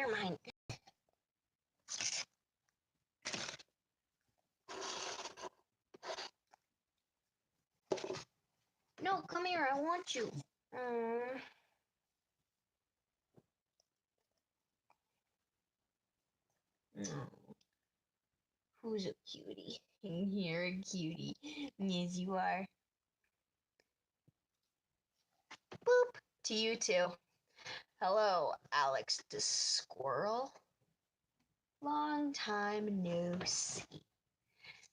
you're mine. No, come here. I want you. No. Who's a cutie? You're a cutie. Yes, you are. Boop. To you too. Hello, Alex the Squirrel. Long time no see.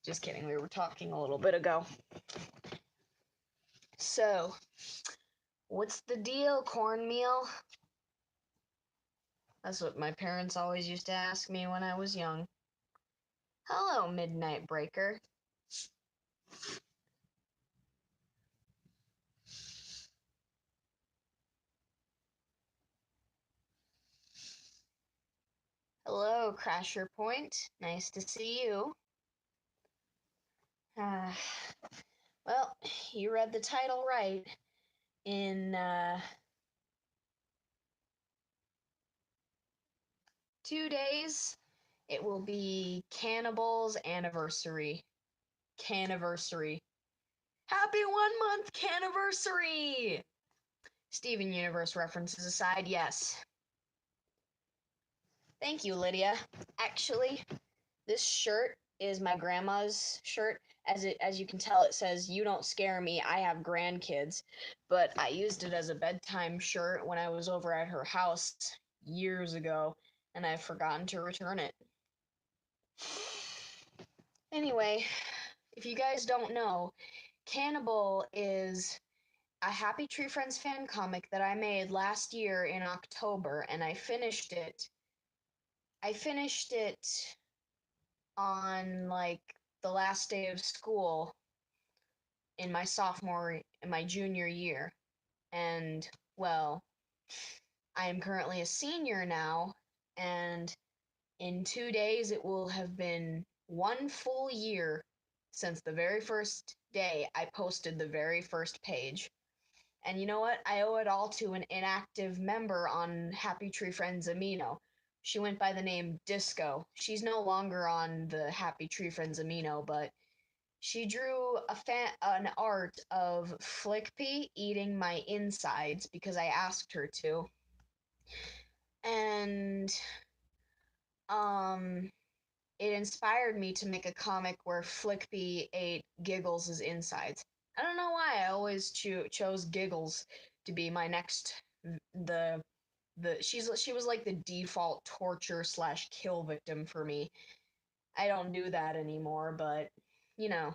Just kidding. We were talking a little bit ago. So, what's the deal, cornmeal? That's what my parents always used to ask me when I was young. Hello, Midnight Breaker. Hello, Crasher Point. Nice to see you. Well, you read the title right. In 2 days, it will be Cannibal's anniversary. Canniversary. Happy 1 month canniversary! Steven Universe references aside, yes. Thank you, Lydia. Actually, this shirt is my grandma's shirt. As you can tell, it says, "You don't scare me, I have grandkids." But I used it as a bedtime shirt when I was over at her house years ago, and I've forgotten to return it. Anyway, if you guys don't know, Cannibal is a Happy Tree Friends fan comic that I made last year in October, and I finished it on like the last day of school in my junior year. And well, I am currently a senior now, and in 2 days it will have been 1 full year since the very first day I posted the very first page. And you know what? I owe it all to an inactive member on Happy Tree Friends Amino. She went by the name Disco. She's no longer on the Happy Tree Friends Amino, but she drew an art of Flickpea eating my insides because I asked her to. And it inspired me to make a comic where Flickpea ate Giggles' insides. I don't know why I always chose Giggles to be my next she was like the default torture / kill victim for me. I don't do that anymore, but you know.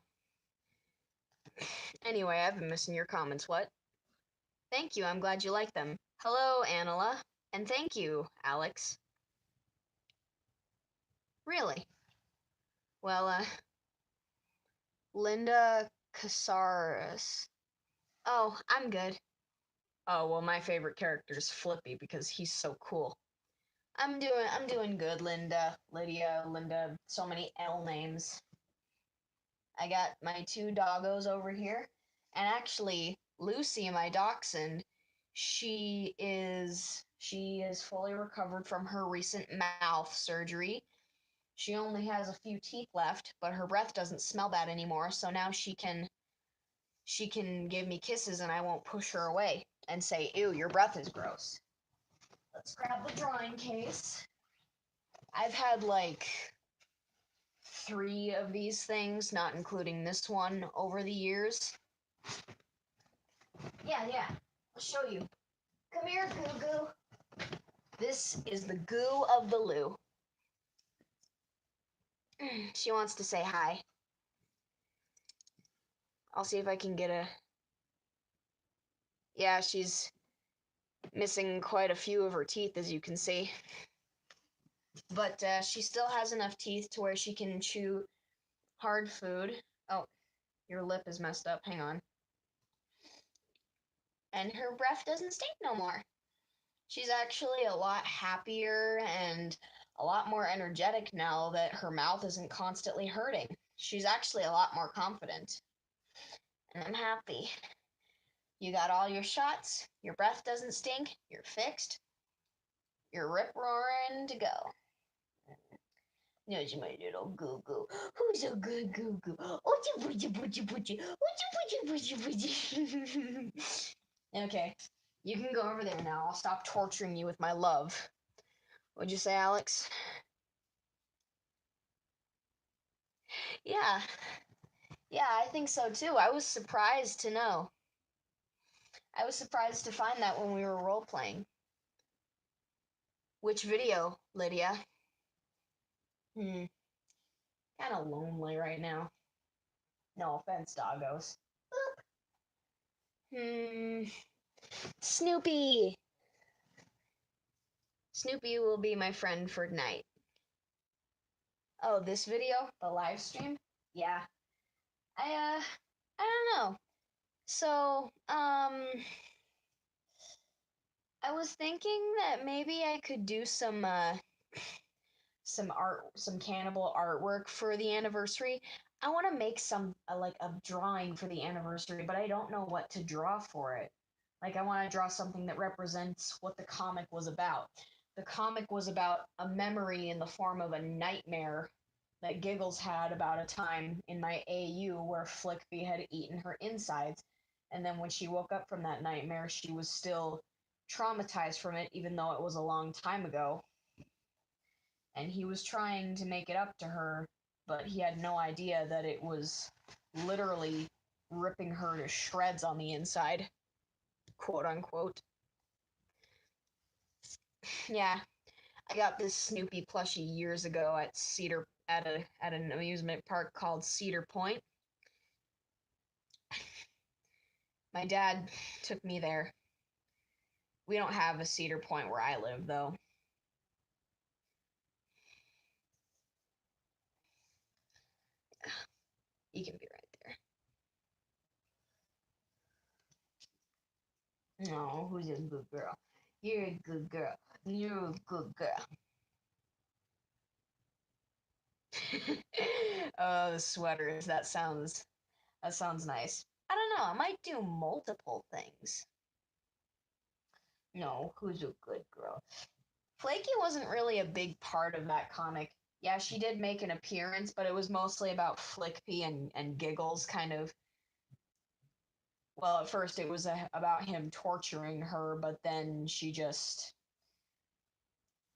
Anyway, I've been missing your comments. What? Thank you. I'm glad you like them. Hello, Anila, and thank you, Alex. Really? Well, Linda Casares. Oh, I'm good. Oh, well, my favorite character is Flippy because he's so cool. I'm doing good, Linda, Lydia, Linda, so many L names. I got my 2 doggos over here, and actually, Lucy, my dachshund, she is fully recovered from her recent mouth surgery. She only has a few teeth left, but her breath doesn't smell bad anymore, so now she can give me kisses and I won't push her away and say, "Ew, your breath is gross." Let's grab the drawing case. I've had like 3 of these things, not including this one, over the years. Yeah, I'll show you. Come here, Goo Goo. This is the Goo of the Loo. She wants to say hi. I'll see if I can get a... Yeah, she's missing quite a few of her teeth, as you can see. But she still has enough teeth to where she can chew hard food. Oh, your lip is messed up. Hang on. And her breath doesn't stink no more. She's actually a lot happier and a lot more energetic now that her mouth isn't constantly hurting. She's actually a lot more confident. And I'm happy. You got all your shots, your breath doesn't stink, you're fixed. You're rip-roaring to go. There's my little goo-goo. Who's a good goo-goo? Okay, you can go over there now. I'll stop torturing you with my love. What'd you say, Alex? Yeah. Yeah, I think so too. I was surprised to know. I was surprised to find that when we were role-playing. Which video, Lydia? Kind of lonely right now. No offense, doggos. Snoopy! Snoopy will be my friend for tonight. Oh, this video? The live stream? Yeah. I don't know. So, I was thinking that maybe I could do some cannibal artwork for the anniversary. I want to make some like a drawing for the anniversary, but I don't know what to draw for it. Like I want to draw something that represents what the comic was about. The comic was about a memory in the form of a nightmare that Giggles had about a time in my AU where Flickby had eaten her insides, and then when she woke up from that nightmare, she was still traumatized from it, even though it was a long time ago. And he was trying to make it up to her, but he had no idea that it was literally ripping her to shreds on the inside, quote unquote. Yeah, I got this Snoopy plushie years ago at an amusement park called Cedar Point. My dad took me there. We don't have a Cedar Point where I live, though. You can be right there. No, who's a good girl? You're a good girl. You're a good girl. Oh, the sweaters. That sounds nice. I don't know. I might do multiple things. No, who's a good girl? Flaky wasn't really a big part of that comic. Yeah, she did make an appearance, but it was mostly about Flickpy and Giggles kind of. Well, at first it was about him torturing her, but then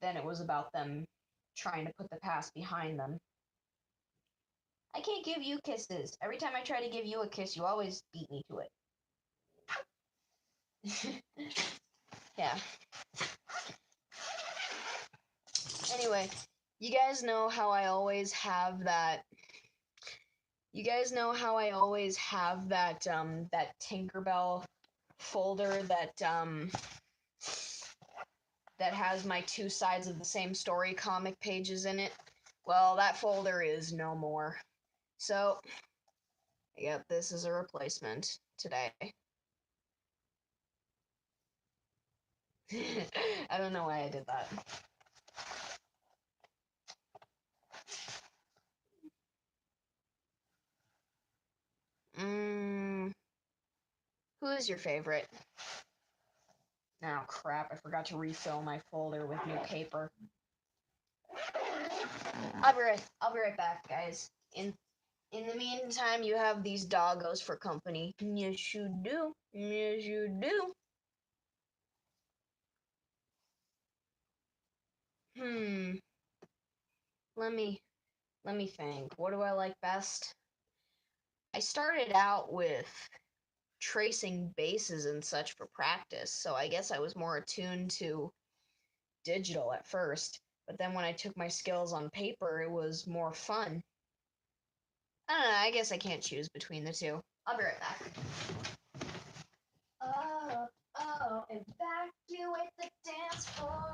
then it was about them trying to put the past behind them. I can't give you kisses. Every time I try to give you a kiss, you always beat me to it. Yeah. Anyway, you guys know how I always have that. You guys know how I always have that Tinkerbell folder that has my two sides of the same story comic pages in it. Well, that folder is no more. So, I got this as a replacement today. I don't know why I did that. Who is your favorite? Oh crap, I forgot to refill my folder with new paper. I'll be right back, guys. In the meantime, you have these doggos for company. Yes, you do. Yes, you do. Let me think. What do I like best? I started out with tracing bases and such for practice, so I guess I was more attuned to digital at first. But then when I took my skills on paper, it was more fun. I don't know, I guess I can't choose between the two. I'll be right back. Oh, evacuate the dance floor.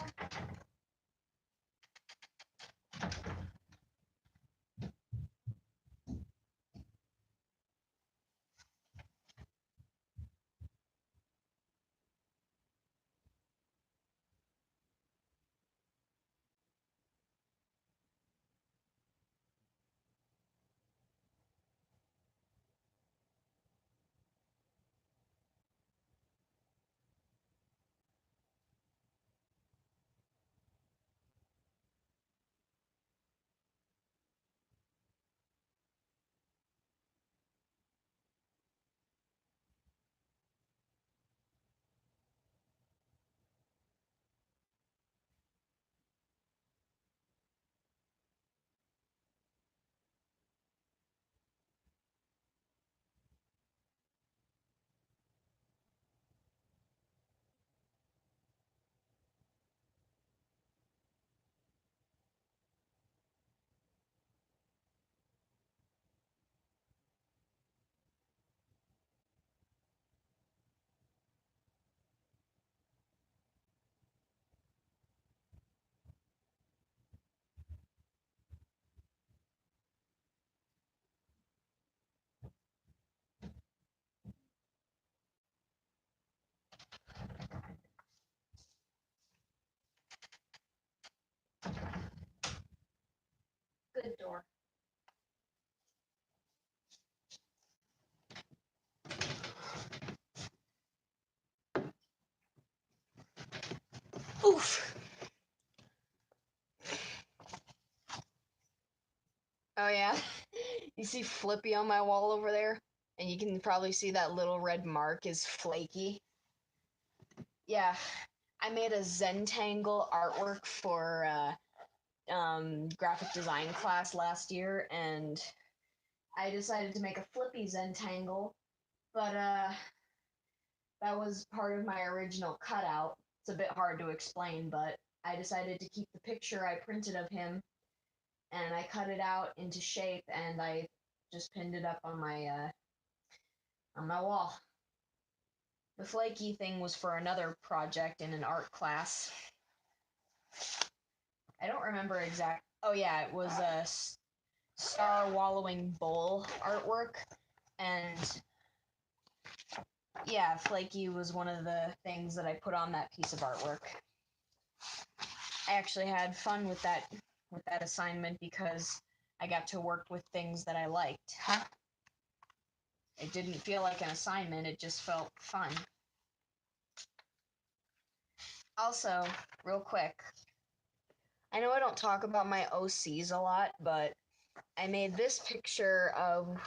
Oof! Oh yeah, you see Flippy on my wall over there? And you can probably see that little red mark is Flaky. Yeah, I made a Zentangle artwork for graphic design class last year, and I decided to make a Flippy Zentangle, but that was part of my original cutout. It's a bit hard to explain, but I decided to keep the picture I printed of him, and I cut it out into shape, and I just pinned it up on my wall. The flaky thing was for another project in an art class. I don't remember exact. Oh yeah, it was a star wallowing bowl artwork, and yeah, flaky was one of the things that I put on that piece of artwork. I actually had fun with that assignment because I got to work with things that I liked. It didn't feel like an assignment, it just felt fun. Also, real quick, I know I don't talk about my OCs a lot, but I made this picture of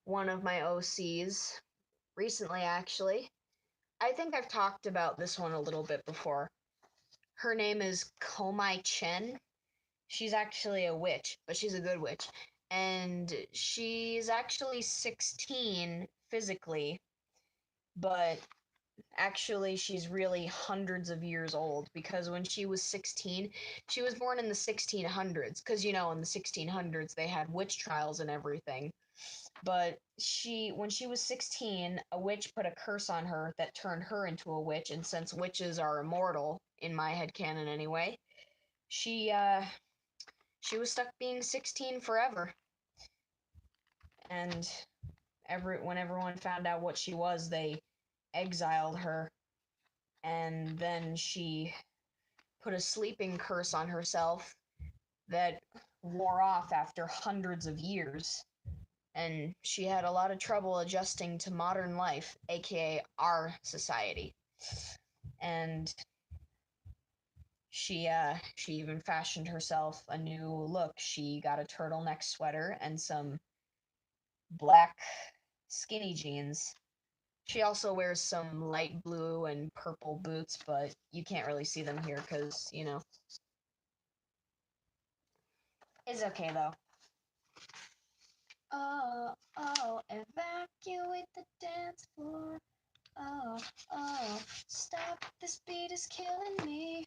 one of my OCs recently, actually. I think I've talked about this one a little bit before. Her name is Komai Chen. She's actually a witch, but she's a good witch. And she's actually 16 physically, but actually she's really hundreds of years old because when she was 16, she was born in the 1600s, because in the 1600s they had witch trials and everything. But when she was 16, a witch put a curse on her that turned her into a witch, and since witches are immortal, in my headcanon anyway, she was stuck being 16 forever. And when everyone found out what she was, they exiled her, and then she put a sleeping curse on herself that wore off after hundreds of years. And she had a lot of trouble adjusting to modern life, aka our society. And she even fashioned herself a new look. She got a turtleneck sweater and some black skinny jeans. She also wears some light blue and purple boots, but you can't really see them here because, It's okay though. Oh, oh, evacuate the dance floor. Oh, oh, stop, this beat is killing me.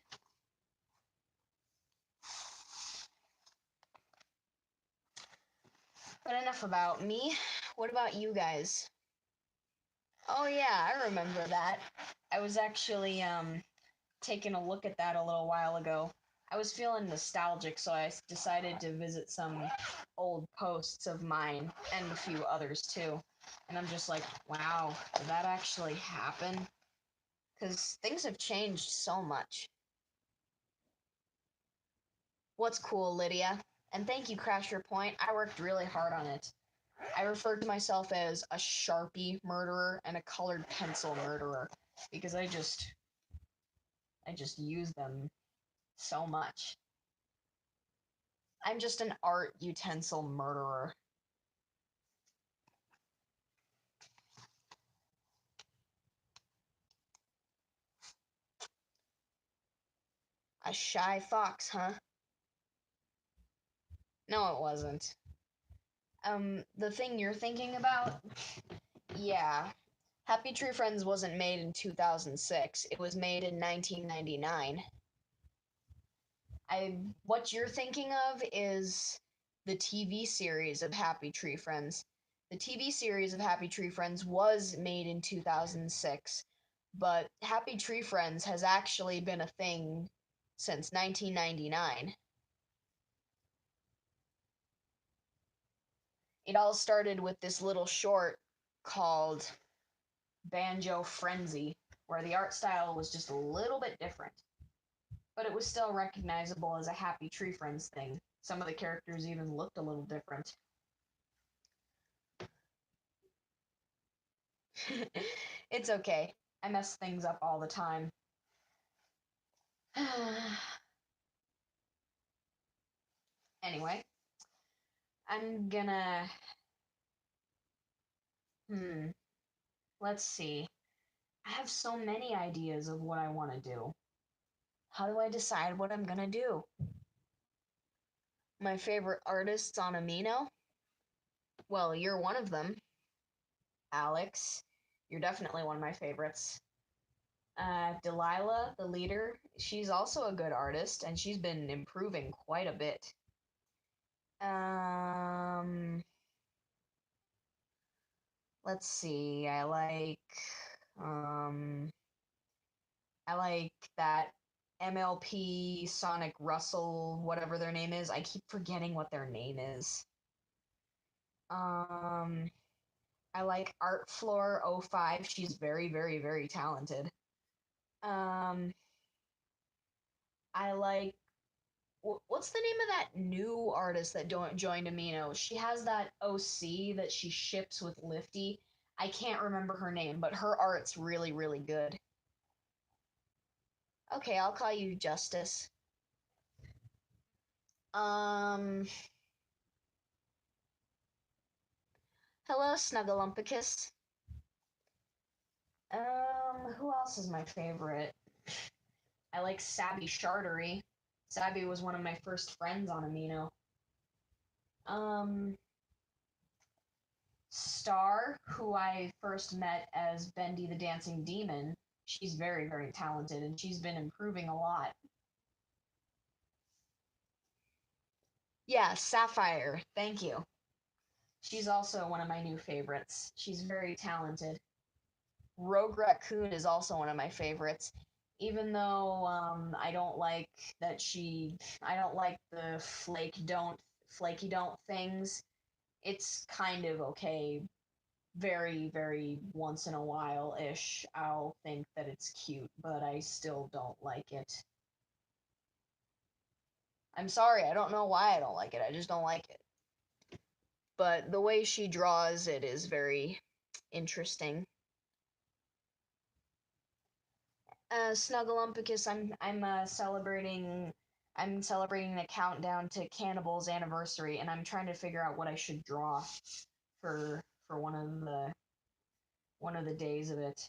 But enough about me. What about you guys? Oh yeah, I remember that. I was actually taking a look at that a little while ago. I was feeling nostalgic, so I decided to visit some old posts of mine and a few others too. And I'm just like, wow, did that actually happen? Because things have changed so much. What's cool, Lydia? And thank you, Crash Your Point. I worked really hard on it. I referred to myself as a Sharpie murderer and a colored pencil murderer because I just use them so much. I'm just an art utensil murderer. A shy fox, huh? No, it wasn't. The thing you're thinking about? Yeah. Happy Tree Friends wasn't made in 2006. It was made in 1999. What you're thinking of is the TV series of Happy Tree Friends. The TV series of Happy Tree Friends was made in 2006, but Happy Tree Friends has actually been a thing since 1999. It all started with this little short called Banjo Frenzy, where the art style was just a little bit different. But it was still recognizable as a Happy Tree Friends thing. Some of the characters even looked a little different. It's okay. I mess things up all the time. Anyway, I'm gonna. Hmm. Let's see. I have so many ideas of what I want to do. How do I decide what I'm gonna do? My favorite artists on Amino? Well, you're one of them, Alex. You're definitely one of my favorites. Delilah, the leader, she's also a good artist, and she's been improving quite a bit. Um, let's see. Um, I like that MLP Sonic Russell, whatever their name is. I keep forgetting what their name is. Um, I like Art Floor '05. She's very, very, very talented. Um, I like what's the name of that new artist that don't joined Amino? She has that OC that she ships with Lifty. I can't remember her name, but her art's really, really good. Okay, I'll call you Justice. Um, hello, Snugglumpicus. Who else is my favorite? I like Sabby Shartery. Sabby was one of my first friends on Amino. Um, Star, who I first met as Bendy the Dancing Demon, she's very, very talented and she's been improving a lot. Yeah, Sapphire, thank you. She's also one of my new favorites. She's very talented. Rogue Raccoon is also one of my favorites. Even though I don't like that I don't like the flaky don't things. It's kind of okay, very, very once in a while ish, I'll think that it's cute, but I still don't like it. I'm sorry, I don't know why I don't like it. I just don't like it. But the way she draws it is very interesting. Snugglumpicus, I'm celebrating the countdown to Cannibal's anniversary, and I'm trying to figure out what I should draw for one of the days of it.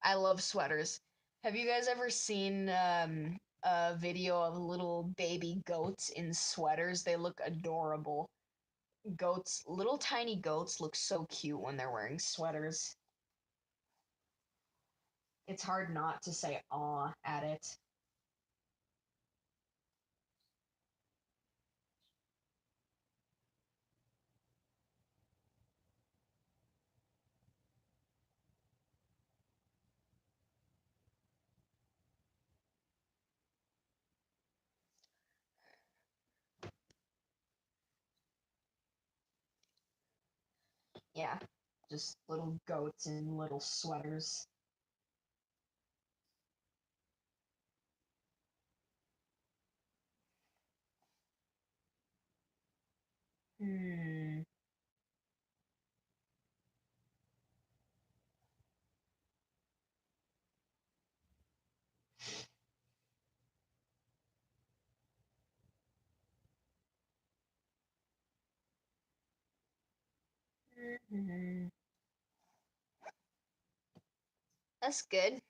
I love sweaters. Have you guys ever seen a video of little baby goats in sweaters? They look adorable. Little tiny goats look so cute when they're wearing sweaters. It's hard not to say aw at it. Yeah, just little goats in little sweaters. Hmm. Mm-hmm. That's good.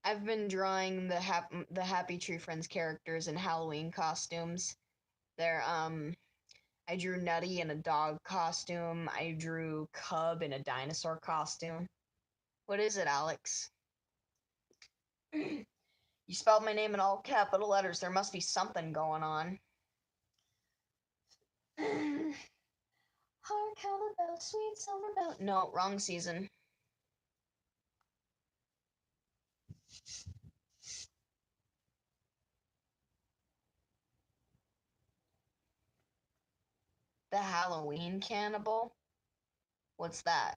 I've been drawing the Happy Tree Friends characters in Halloween costumes. They're I drew Nutty in a dog costume. I drew Cub in a dinosaur costume. What is it, Alex? You spelled my name in all capital letters. There must be something going on. Heart color belt, sweet silver belt. No, wrong season. The Halloween Cannibal? What's that?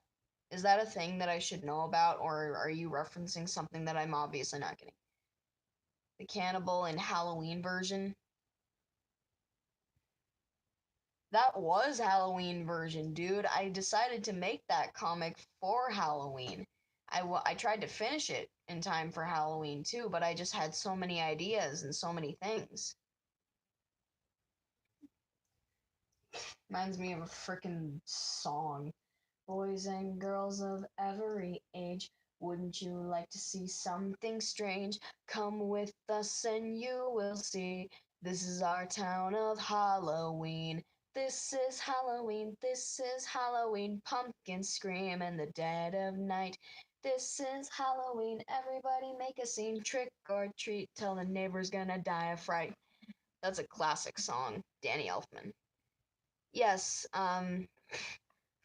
Is that a thing that I should know about, or are you referencing something that I'm obviously not getting? The Cannibal and Halloween version? That was Halloween version, dude. I decided to make that comic for Halloween. I tried to finish it in time for Halloween too, but I just had so many ideas and so many things. Reminds me of a freaking song. Boys and girls of every age, wouldn't you like to see something strange? Come with us and you will see. This is our town of Halloween. This is Halloween, this is Halloween. Pumpkins scream in the dead of night. This is Halloween, everybody make a scene. Trick or treat, tell the neighbor's gonna die of fright. That's a classic song, Danny Elfman. Yes,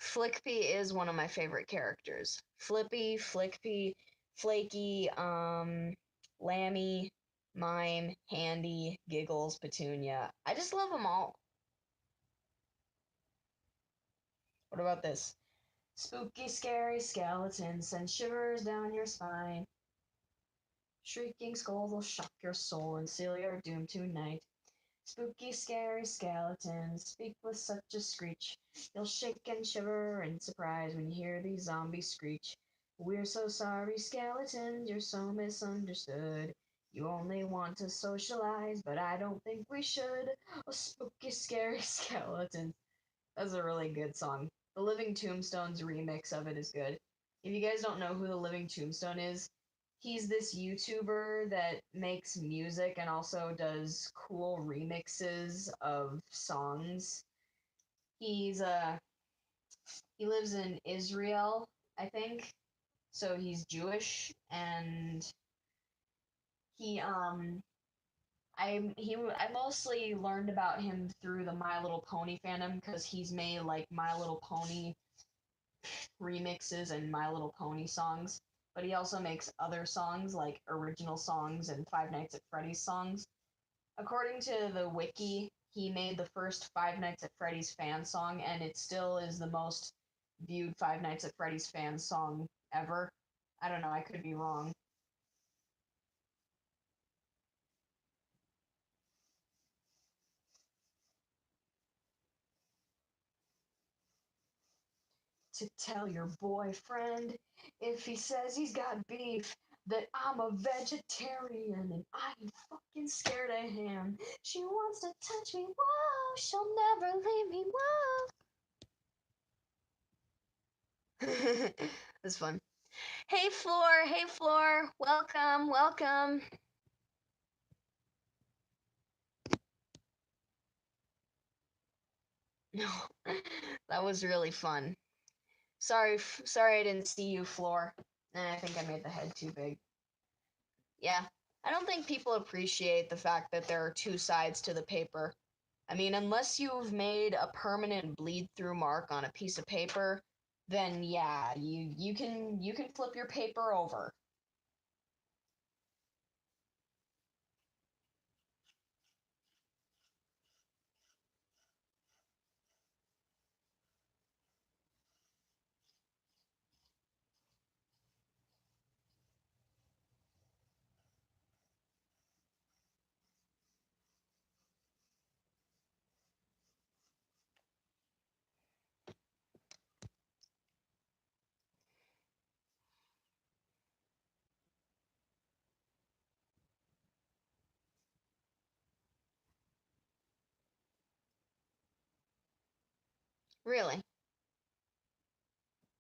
Flickpy is one of my favorite characters. Flippy, Flickpy, Flaky, Lammy, Mime, Handy, Giggles, Petunia. I just love them all. What about this? Spooky, scary skeletons send shivers down your spine. Shrieking skulls will shock your soul and seal your doom tonight. Spooky, scary skeletons speak with such a screech. You'll shake and shiver in surprise when you hear these zombies screech. We're so sorry, skeletons, you're so misunderstood. You only want to socialize, but I don't think we should. Oh, spooky, scary skeletons. That's a really good song. The Living Tombstones remix of it is good. If you guys don't know who the Living Tombstone is, he's this YouTuber that makes music and also does cool remixes of songs. He's he lives in Israel, I think. So he's Jewish and he I mostly learned about him through the My Little Pony fandom because he's made like My Little Pony remixes and My Little Pony songs, but he also makes other songs like original songs and Five Nights at Freddy's songs. According to the wiki, he made the first Five Nights at Freddy's fan song, and it still is the most viewed Five Nights at Freddy's fan song ever. I don't know, I could be wrong. To tell your boyfriend if he says he's got beef that I'm a vegetarian and I ain't fucking scared of him. She wants to touch me, whoa, she'll never leave me, whoa. That's fun. Hey Floor, welcome, welcome. No, that was really fun. Sorry I didn't see you, Floor. And I think I made the head too big. Yeah, I don't think people appreciate the fact that there are two sides to the paper. I mean, unless you've made a permanent bleed through mark on a piece of paper, then yeah, you can flip your paper over. Really?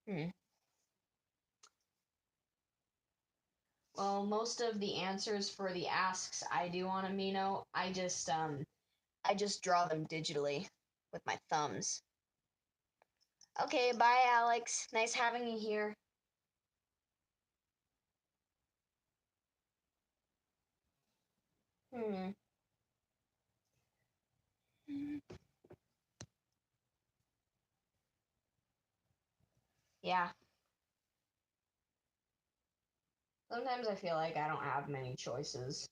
Hmm. Well, most of the answers for the asks I do on Amino, I just draw them digitally with my thumbs. Okay, bye Alex. Nice having you here. Hmm. Yeah. Sometimes I feel like I don't have many choices.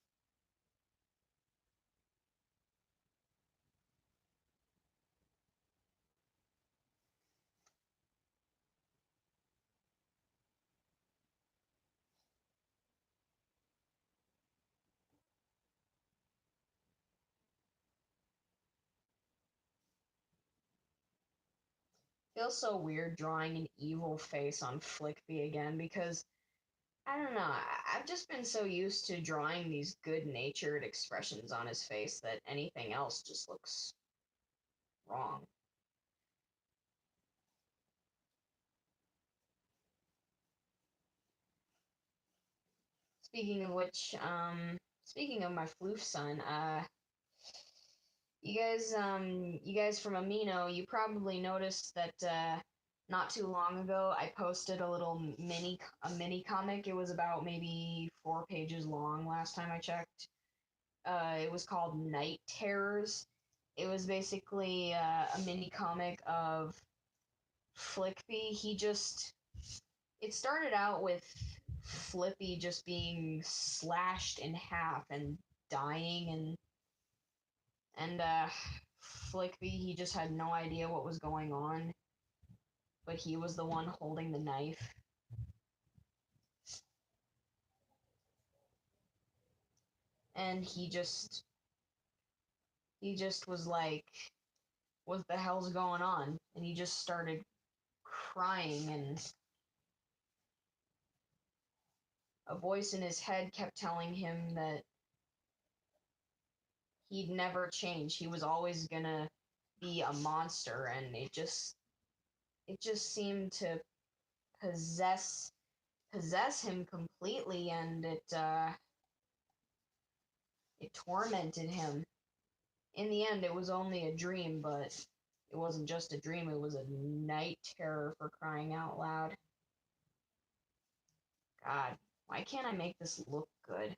feels so weird drawing an evil face on Flickby again because I don't know. I've just been so used to drawing these good-natured expressions on his face that anything else just looks wrong. Speaking of which, speaking of my floof son, you guys from Amino, you probably noticed that not too long ago I posted a mini comic. It was about maybe 4 pages long last time I checked. It was called Night Terrors. It was basically a mini comic of Flickby. It started out with Flippy just being slashed in half and dying, and Flickby, he just had no idea what was going on, but he was the one holding the knife. And he just was like, what the hell's going on? And he just started crying, and a voice in his head kept telling him that he'd never change. He was always gonna be a monster, and it just seemed to possess him completely, and it tormented him. In the end, it was only a dream, but it wasn't just a dream, it was a night terror, for crying out loud. God, why can't I make this look good?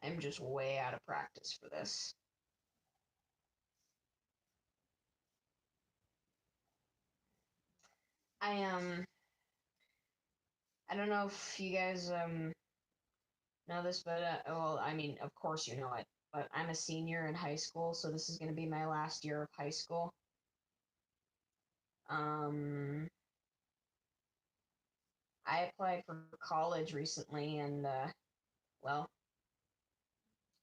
I'm just way out of practice for this. I I don't know if you guys know this, but well, I mean, of course you know it, but I'm a senior in high school, so this is going to be my last year of high school. Um, I applied for college recently, and well,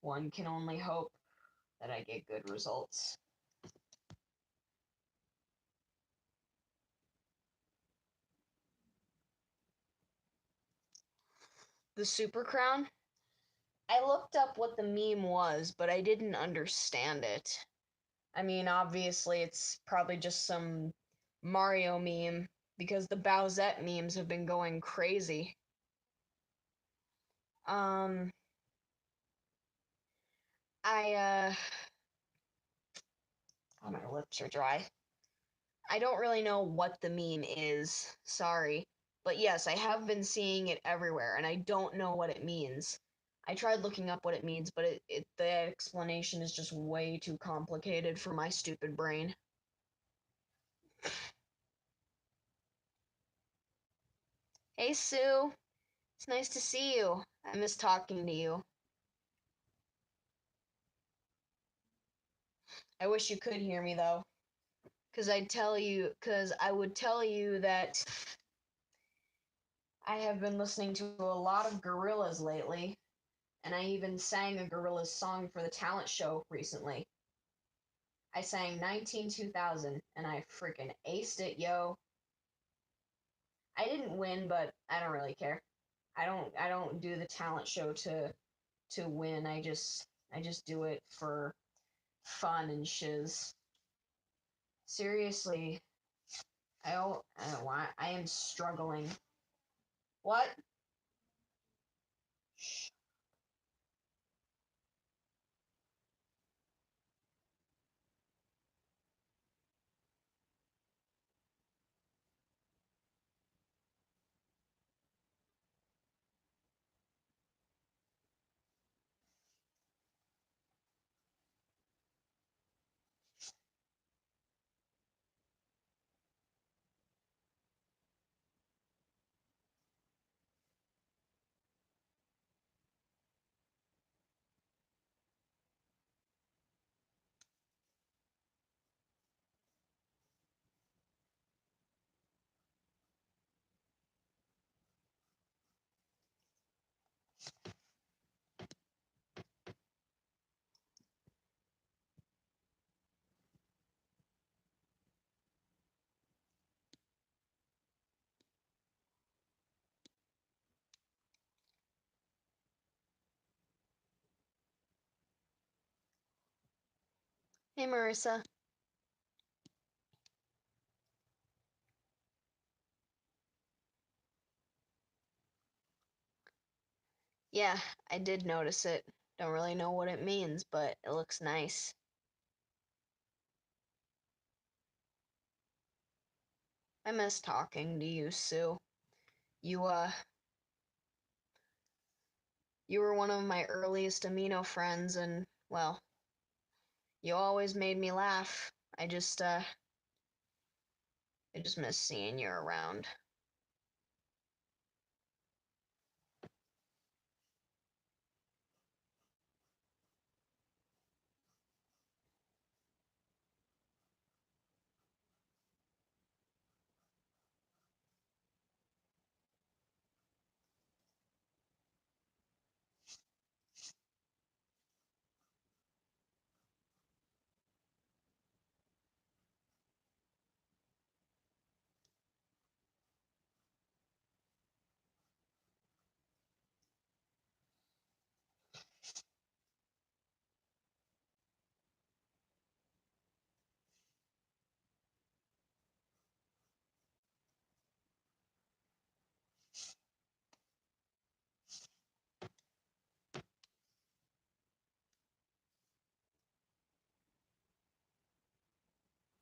one can only hope that I get good results. The Super Crown? I looked up what the meme was, but I didn't understand it. I mean, obviously, it's probably just some Mario meme because the Bowsette memes have been going crazy. Um, I, oh, my lips are dry. I don't really know what the meme is, sorry. But yes, I have been seeing it everywhere, and I don't know what it means. I tried looking up what it means, but the explanation is just way too complicated for my stupid brain. Hey, Sue. It's nice to see you. I miss talking to you. I wish you could hear me, though. Because I would tell you that I have been listening to a lot of Gorillaz lately, and I even sang a Gorillaz song for the talent show recently. I sang 19-2000, and I freaking aced it, yo. I didn't win, but I don't really care. I don't do the talent show to win. I just do it for fun and shiz. Seriously, I don't want. I am struggling. What? Hey, Marissa. Yeah, I did notice it. Don't really know what it means, but it looks nice. I miss talking to you, Sue. You, you were one of my earliest amino friends, and, well, you always made me laugh. I just miss seeing you around.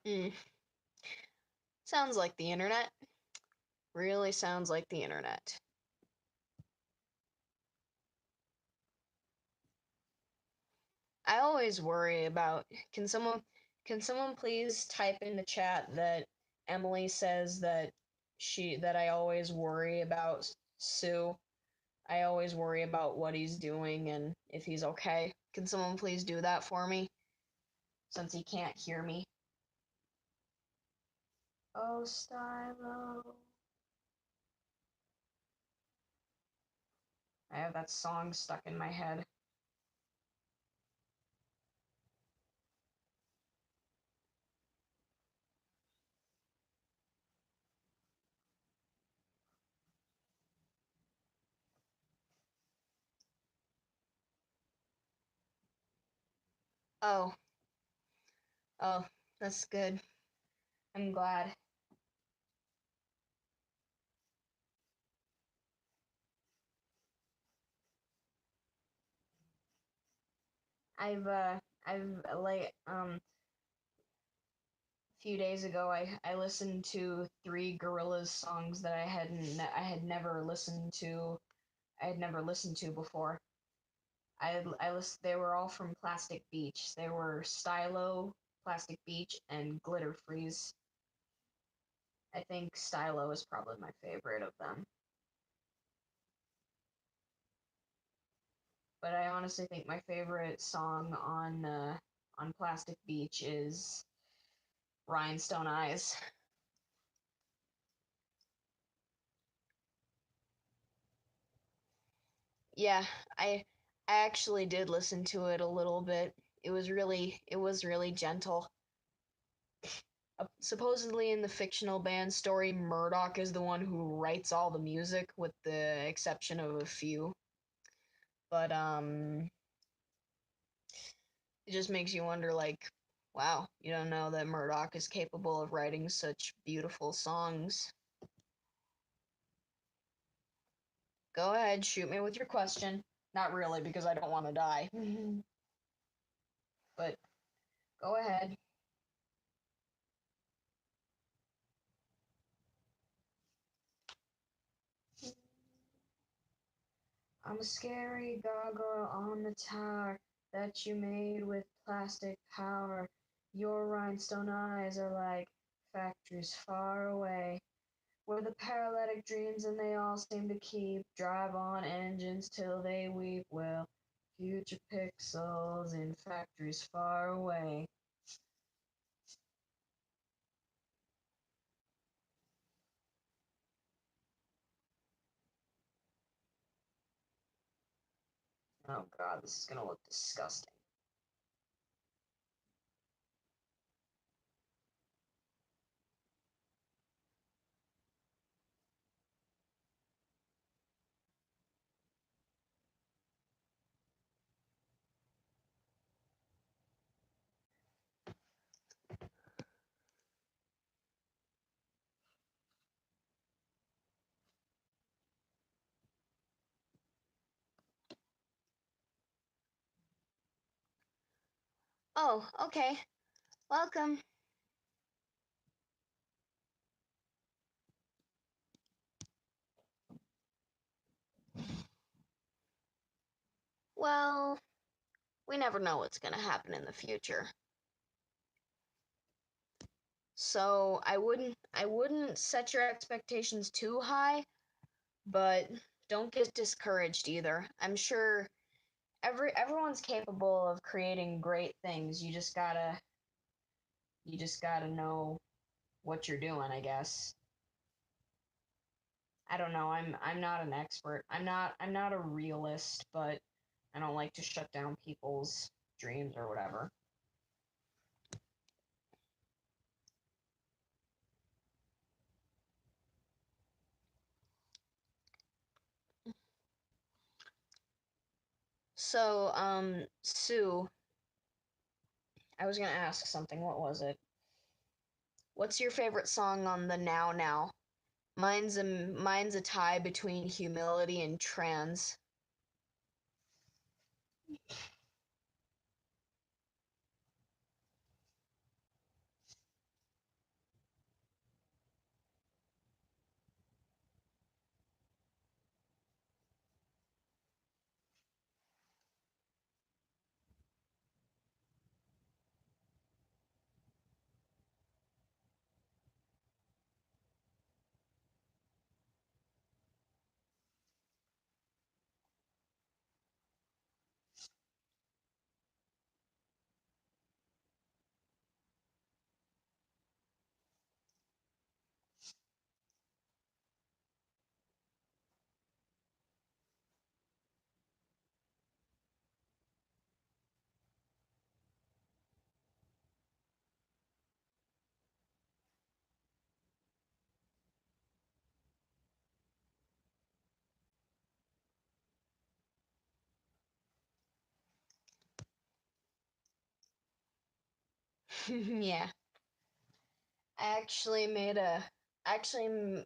Hmm. Sounds like the internet. Really sounds like the internet. I always worry about can someone please type in the chat that Emily says that I always worry about Sue. I always worry about what he's doing and if he's okay. Can someone please do that for me? Since he can't hear me. Oh, Stylo. I have that song stuck in my head. Oh, oh, that's good. I'm glad. I've uh I've like a few days ago I listened to three Gorillaz songs that I had never listened to before. I list They were all from Plastic Beach. They were Stylo, Plastic Beach, and Glitter Freeze. I think Stylo is probably my favorite of them. But I honestly think my favorite song on Plastic Beach is Rhinestone Eyes. Yeah, I I actually did listen to it a little bit. It was really gentle. Supposedly in the fictional band story, Murdoch is the one who writes all the music, with the exception of a few. But it just makes you wonder, like, wow, you don't know that Murdoch is capable of writing such beautiful songs. Go ahead, shoot me with your question. Not really, because I don't want to die. But go ahead. I'm a scary gargoyle on the tower that you made with plastic power. Your rhinestone eyes are like factories far away, where the paralytic dreams and they all seem to keep drive on engines till they weep. Well, future pixels in factories far away. Oh god, this is gonna look disgusting. Oh, okay. Welcome. Well, we never know what's gonna happen in the future. So I wouldn't set your expectations too high, but don't get discouraged either. I'm sure everyone's capable of creating great things. You just gotta know what you're doing, I guess. I don't know. I'm not an expert. I'm not a realist, but I don't like to shut down people's dreams or whatever. So, Sue, I was gonna ask something. What was it? What's your favorite song on the Now Now? Mine's a tie between humility and trans. Yeah. I actually made a actually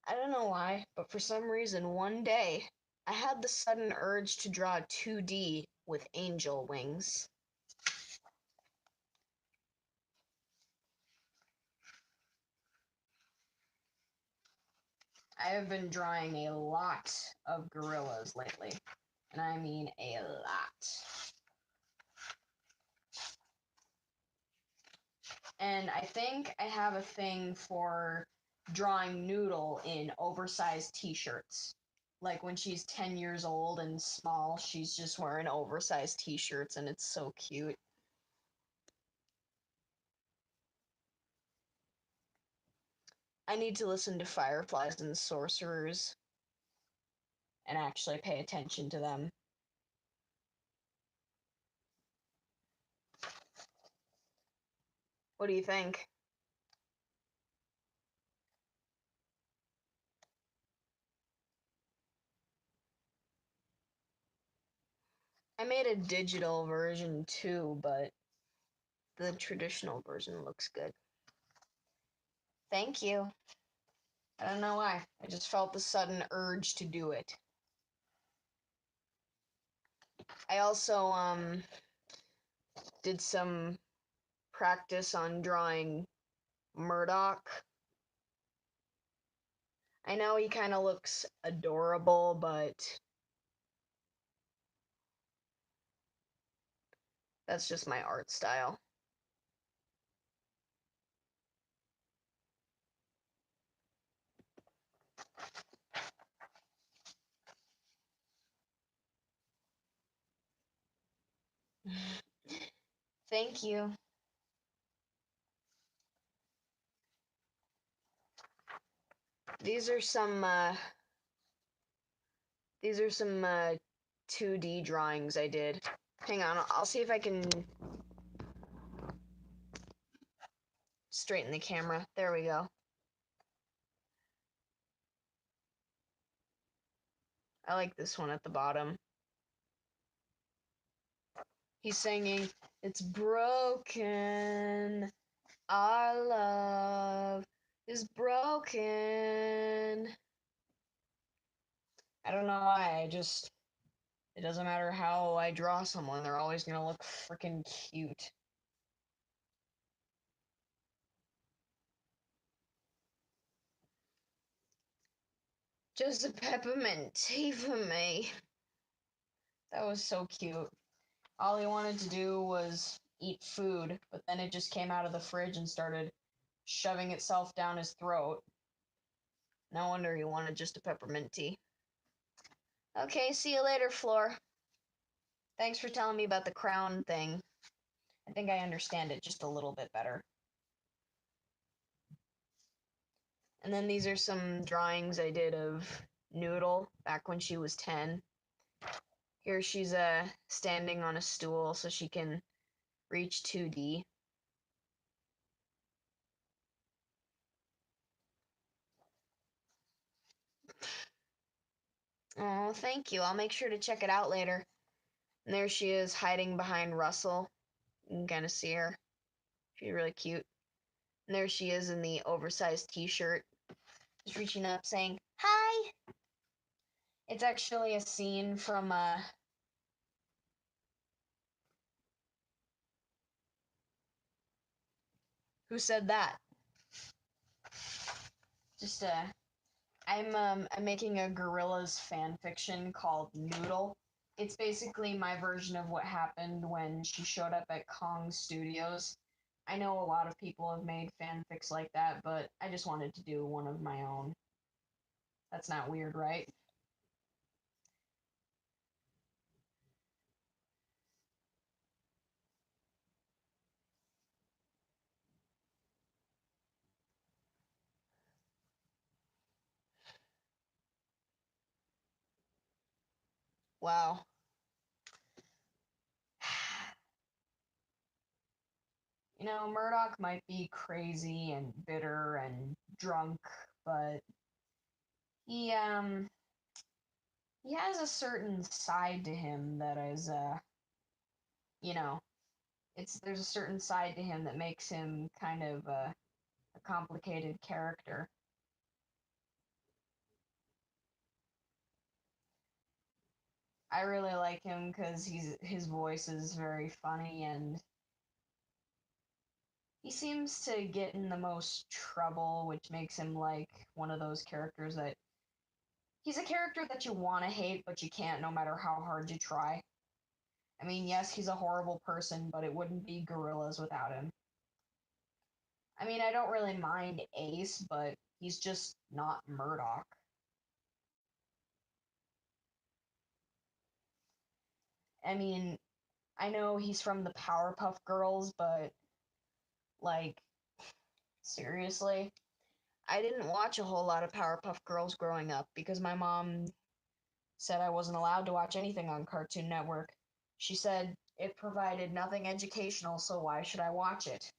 I don't know why, but for some reason one day I had the sudden urge to draw 2D with angel wings. I have been drawing a lot of gorillas lately, and I mean a lot. And I think I have a thing for drawing Noodle in oversized t-shirts. Like when she's 10 years old and small, she's just wearing oversized t-shirts and it's so cute. I need to listen to Fireflies and Sorcerers and actually pay attention to them. What do you think? I made a digital version too, but the traditional version looks good. Thank you. I don't know why. I just felt the sudden urge to do it. I also did some practice on drawing Murdoch. I know he kind of looks adorable, but that's just my art style. Thank you. These are some uh, these are some 2D drawings I did. Hang on, I'll see if I can straighten the camera. There we go. I like this one at the bottom. He's singing, "It's broken. Our love is broken." I don't know why, I just It doesn't matter how I draw someone, they're always gonna look freaking cute. Just a peppermint tea for me. That was so cute. All he wanted to do was eat food, but then it just came out of the fridge and started shoving itself down his throat. No wonder he wanted just a peppermint tea. Okay, see you later, Floor. Thanks for telling me about the crown thing. I think I understand it just a little bit better. And then these are some drawings I did of Noodle back when she was 10. Here she's standing on a stool so she can reach 2D. Oh, thank you. I'll make sure to check it out later. And there she is hiding behind Russell. You can kind of see her. She's really cute. And there she is in the oversized t-shirt, just reaching up saying, "Hi!" It's actually a scene from, Who Said That? Just, I'm making a Gorillaz fan fiction called Noodle. It's basically my version of what happened when she showed up at Kong Studios. I know a lot of people have made fanfics like that, but I just wanted to do one of my own. That's not weird, right? Wow. You know, Murdoch might be crazy and bitter and drunk, but he he has a certain side to him that is you know, there's a certain side to him that makes him kind of a complicated character. I really like him because his voice is very funny and he seems to get in the most trouble, which makes him like one of those characters that he's a character that you want to hate, but you can't no matter how hard you try. I mean, yes, he's a horrible person, but it wouldn't be Gorillas without him. I mean, I don't really mind Ace, but he's just not Murdoch. I mean, I know he's from the Powerpuff Girls, but like, seriously? I didn't watch a whole lot of Powerpuff Girls growing up because my mom said I wasn't allowed to watch anything on Cartoon Network. She said it provided nothing educational, so why should I watch it?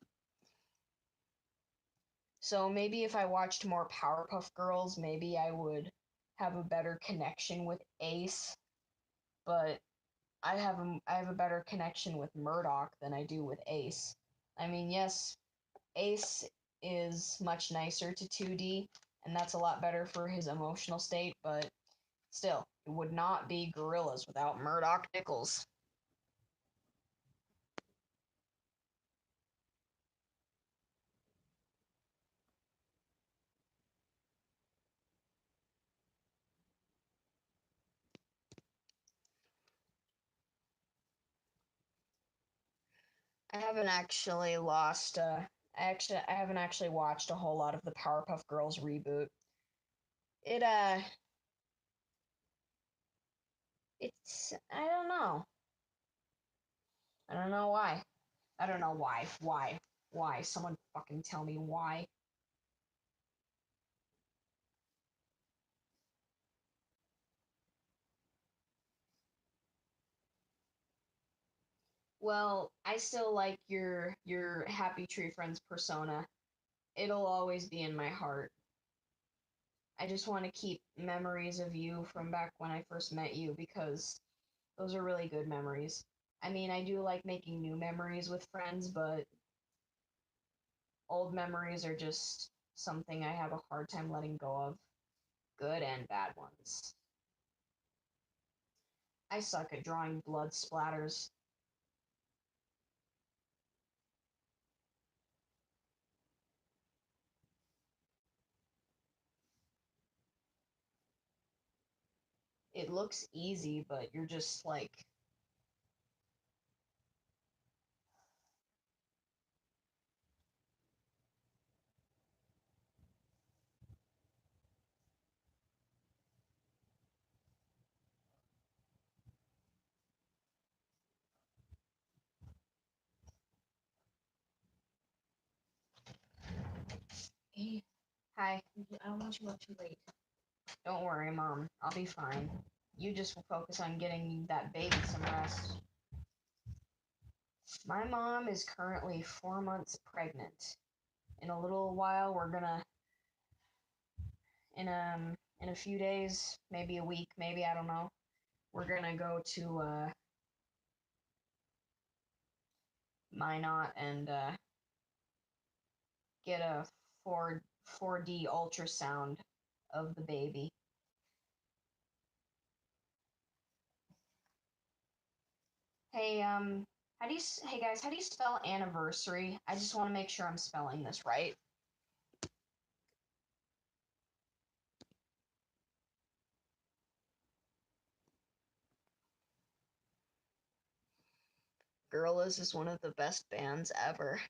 So maybe if I watched more Powerpuff Girls, maybe I would have a better connection with Ace, but I have a better connection with Murdoch than I do with Ace. I mean, yes, Ace is much nicer to 2D, and that's a lot better for his emotional state, but still, it would not be Gorillas without Murdoch Nichols. I haven't actually lost I haven't actually watched a whole lot of the Powerpuff Girls reboot. It it's I don't know. I don't know why. I don't know why. Why? Why? Someone fucking tell me why. Well, I still like your Happy Tree Friends persona. It'll always be in my heart. I just want to keep memories of you from back when I first met you because those are really good memories. I mean, I do like making new memories with friends, but old memories are just something I have a hard time letting go of, good and bad ones. I suck at drawing blood splatters. It looks easy, but you're just like, hey, hi, I don't want you up too late. Don't worry, Mom. I'll be fine. You just focus on getting that baby some rest. My mom is currently 4 months pregnant. In a little while, we're gonna, in in a few days, maybe a week, maybe I don't know. We're gonna go to Minot and get a 4D ultrasound of the baby. Hey, hey guys, how do you spell anniversary? I just want to make sure I'm spelling this right. Gorillaz is one of the best bands ever.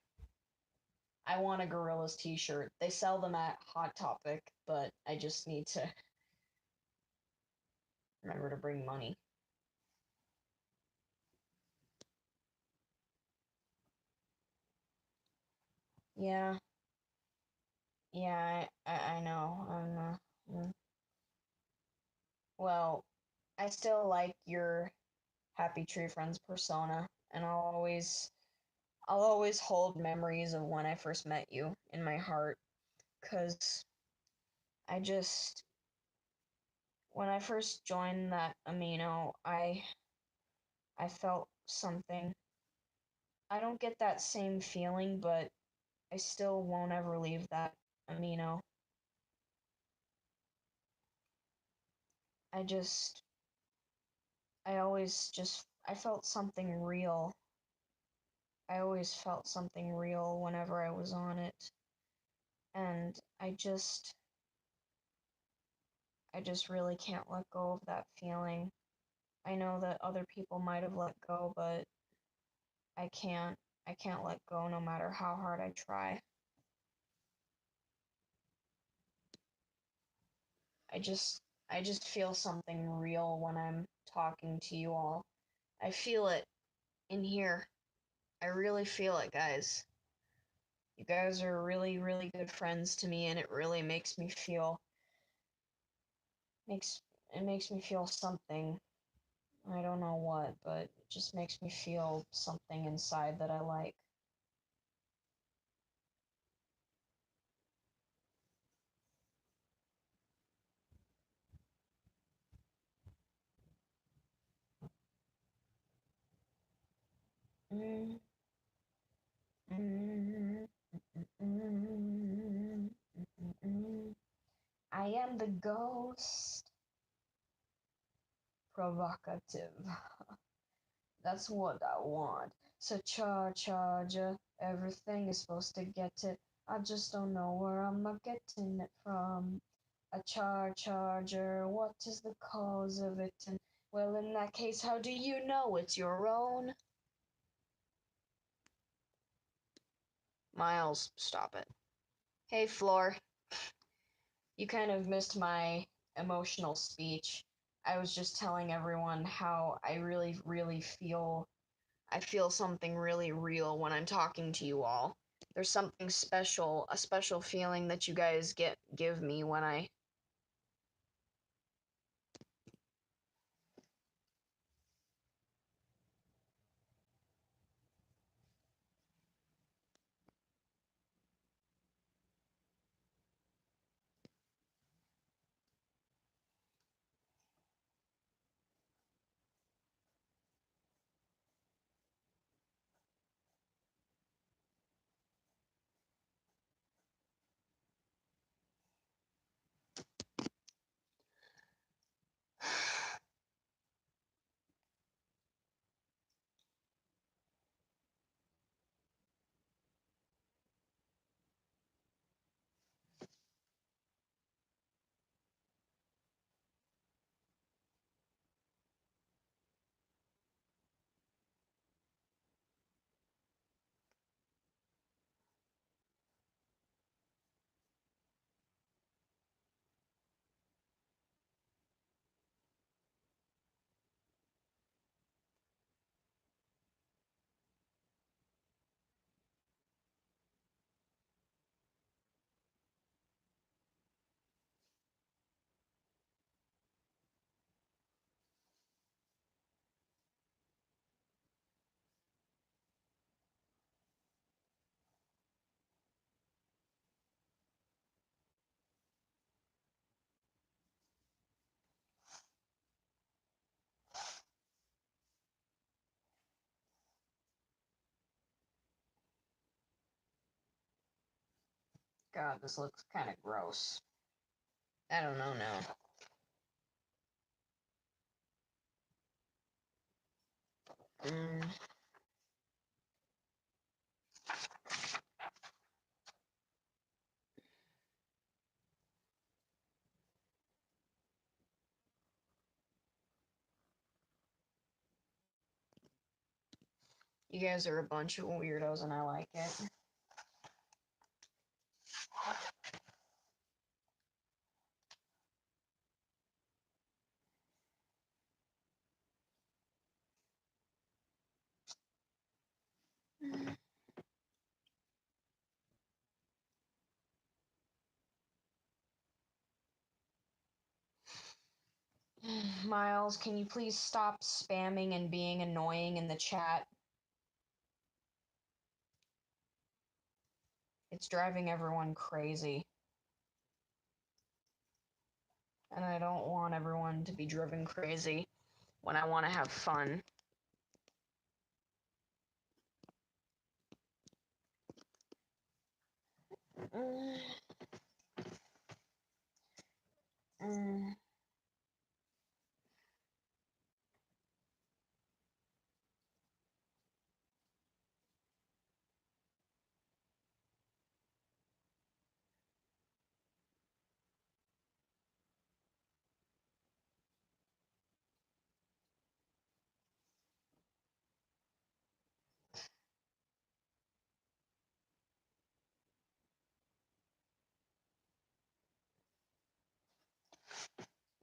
I want a Gorillaz t-shirt. They sell them at Hot Topic, but I just need to remember to bring money. Yeah, yeah, I know. Well, I still like your Happy Tree Friends persona, and I'll always hold memories of when I first met you in my heart, 'cause I just when I first joined that amino, I felt something. I don't get that same feeling, but I still won't ever leave that amino. I just I felt something real. I always felt something real whenever I was on it. And I just really can't let go of that feeling. I know that other people might have let go, but I can't. I can't let go no matter how hard I try. I just I just feel something real when I'm talking to you all. I feel it in here. I really feel it, guys. You guys are really, really good friends to me, and it really makes it makes me feel something. I don't know what, but it just makes me feel something inside that I like. Mm, mm, mm, mm. I am the ghost. Provocative. That's what I want. So charger, everything is supposed to get it. I just don't know where I'm not getting it from. A charger, what is the cause of it? And well, in that case, how do you know it's your own? Miles, stop it. Hey, Floor. You kind of missed my emotional speech. I was just telling everyone how I really, really I feel something really real when I'm talking to you all. There's something special, a special feeling that you guys give me when I God, this looks kind of gross. I don't know now. You guys are a bunch of weirdos and I like it. Miles, can you please stop spamming and being annoying in the chat? It's driving everyone crazy. And I don't want everyone to be driven crazy when I want to have fun.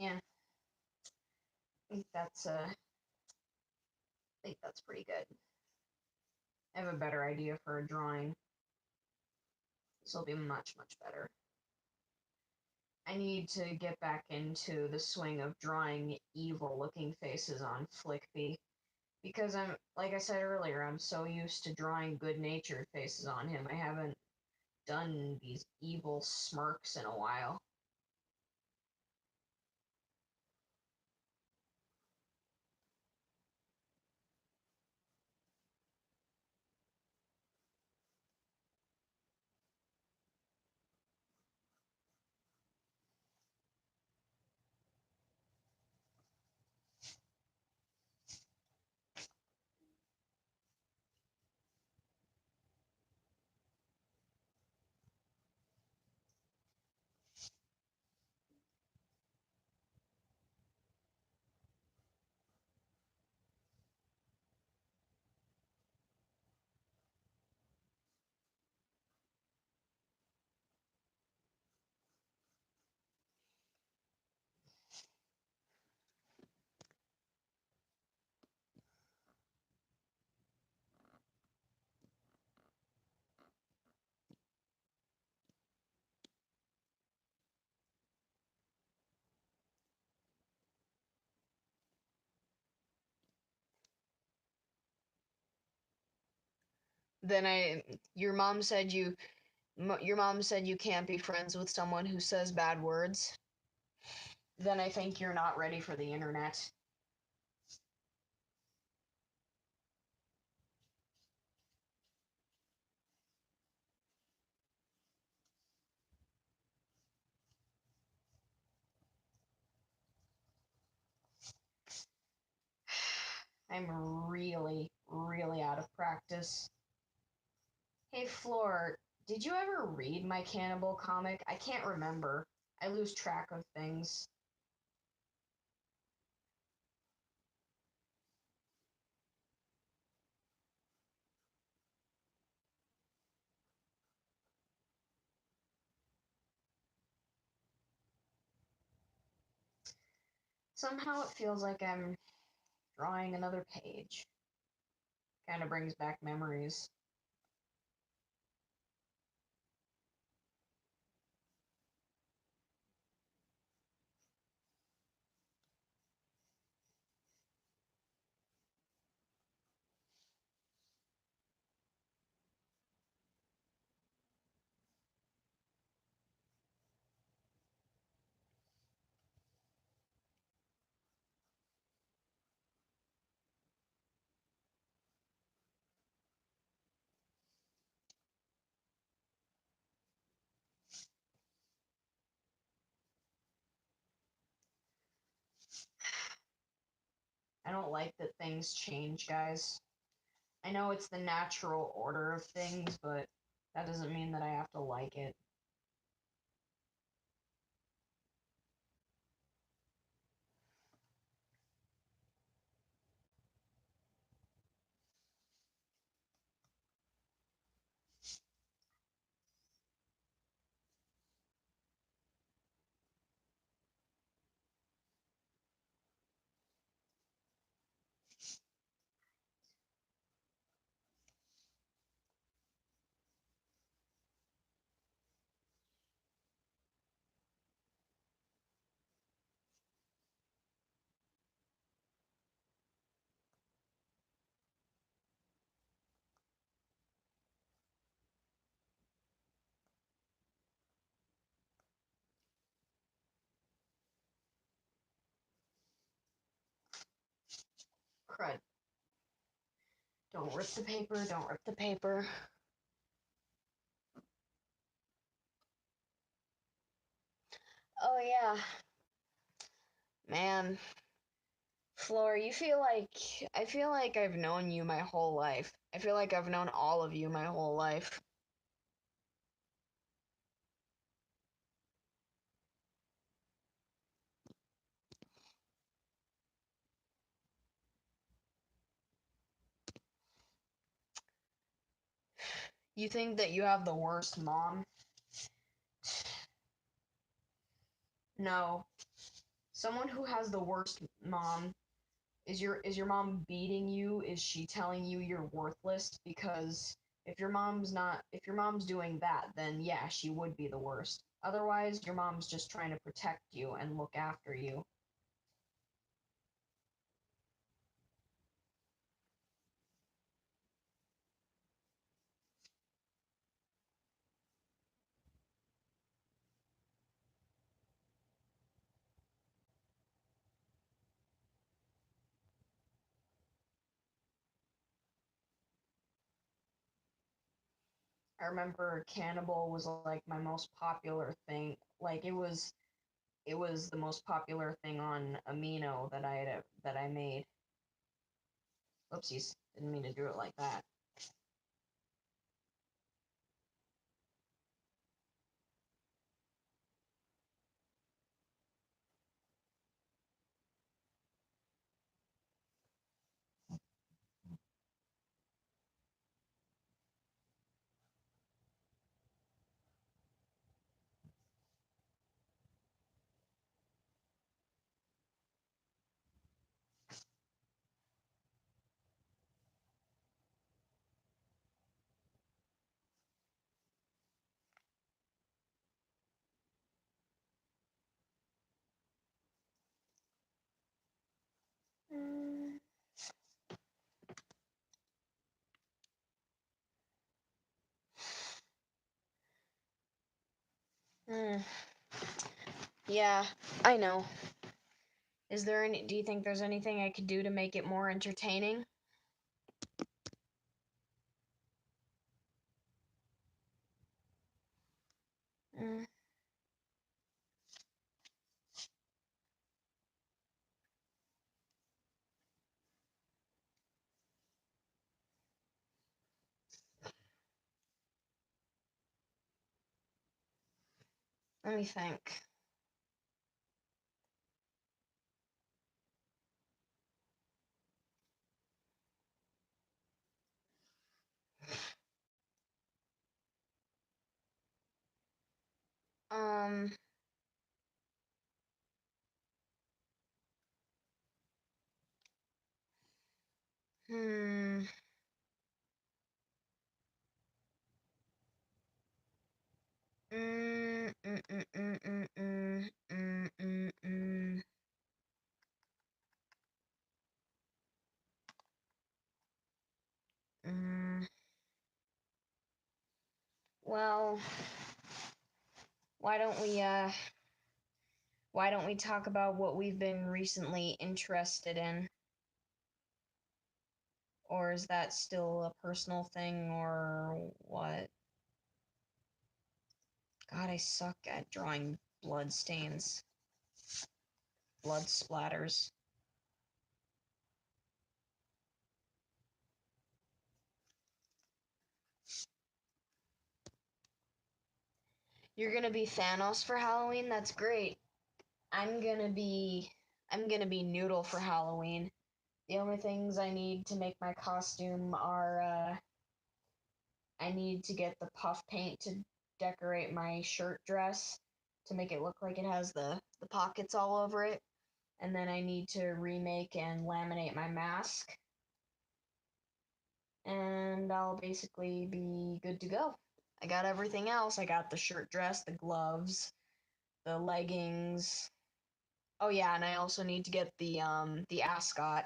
Yeah, I think that's pretty good. I have a better idea for a drawing. This will be much, much better. I need to get back into the swing of drawing evil-looking faces on Flickbee. Because like I said earlier, I'm so used to drawing good-natured faces on him. I haven't done these evil smirks in a while. Then your mom said your mom said you can't be friends with someone who says bad words. Then I think you're not ready for the internet. I'm really, really out of practice. Hey, Floor, did you ever read my Cannibal comic? I can't remember. I lose track of things. Somehow it feels like I'm drawing another page. Kind of brings back memories. don't like that things change, guys. I know it's the natural order of things, but that doesn't mean that I have to like it. Crud. Don't rip the paper, don't rip the paper. Oh yeah. Man. Floor, I feel like I've known you my whole life. I feel like I've known all of you my whole life. You think that you have the worst mom? No. Someone who has the worst mom, is your mom beating you? Is she telling you you're worthless? Because if your mom's doing that, then yeah, she would be the worst. Otherwise, your mom's just trying to protect you and look after you. I remember Cannibal was like my most popular thing. Like it was the most popular thing on Amino that I made. Oopsies, didn't mean to do it like that. Mm. Mm. Yeah, I know. Do you think there's anything I could do to make it more entertaining? Mm. Let me think. Um, hmm. Mm, mm, mm, mm, mm, mm, mm, mm, mm. Mm. Well, why don't we why don't we talk about what we've been recently interested in? Or is that still a personal thing or what? God, I suck at drawing blood stains. Blood splatters. You're gonna be Thanos for Halloween? That's great. I'm gonna be I'm gonna be Noodle for Halloween. The only things I need to make my costume are I need to get the puff paint to decorate my shirt dress to make it look like it has the pockets all over it. And then I need to remake and laminate my mask. And I'll basically be good to go. I got everything else. I got the shirt dress, the gloves, the leggings. Oh yeah, and I also need to get the ascot.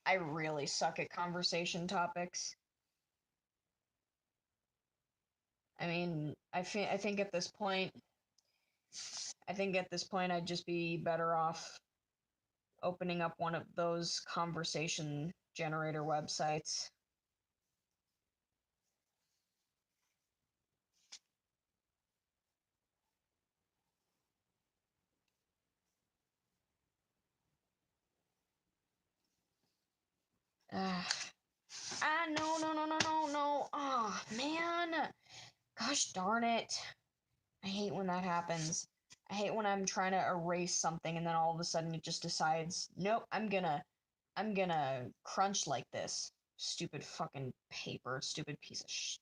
I really suck at conversation topics. I mean, I think at this point, I'd just be better off opening up one of those conversation generator websites. No, no, no, no, no, no. Oh, man. Gosh darn it. I hate when that happens. I hate when I'm trying to erase something and then all of a sudden it just decides, nope, I'm gonna crunch like this. Stupid fucking paper, stupid piece of sh.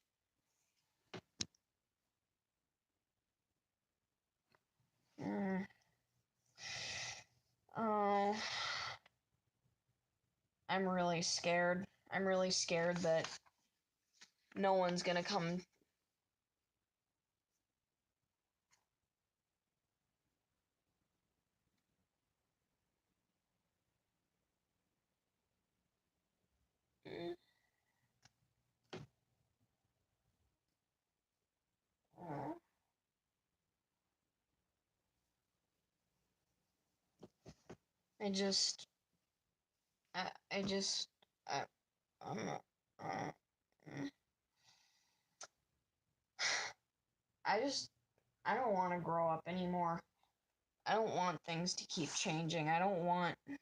Mm. Oh, I'm really scared. I'm really scared that no one's gonna come. I just, I just, um, uh, I just, I don't want to grow up anymore. I don't want things to keep changing. I don't want to,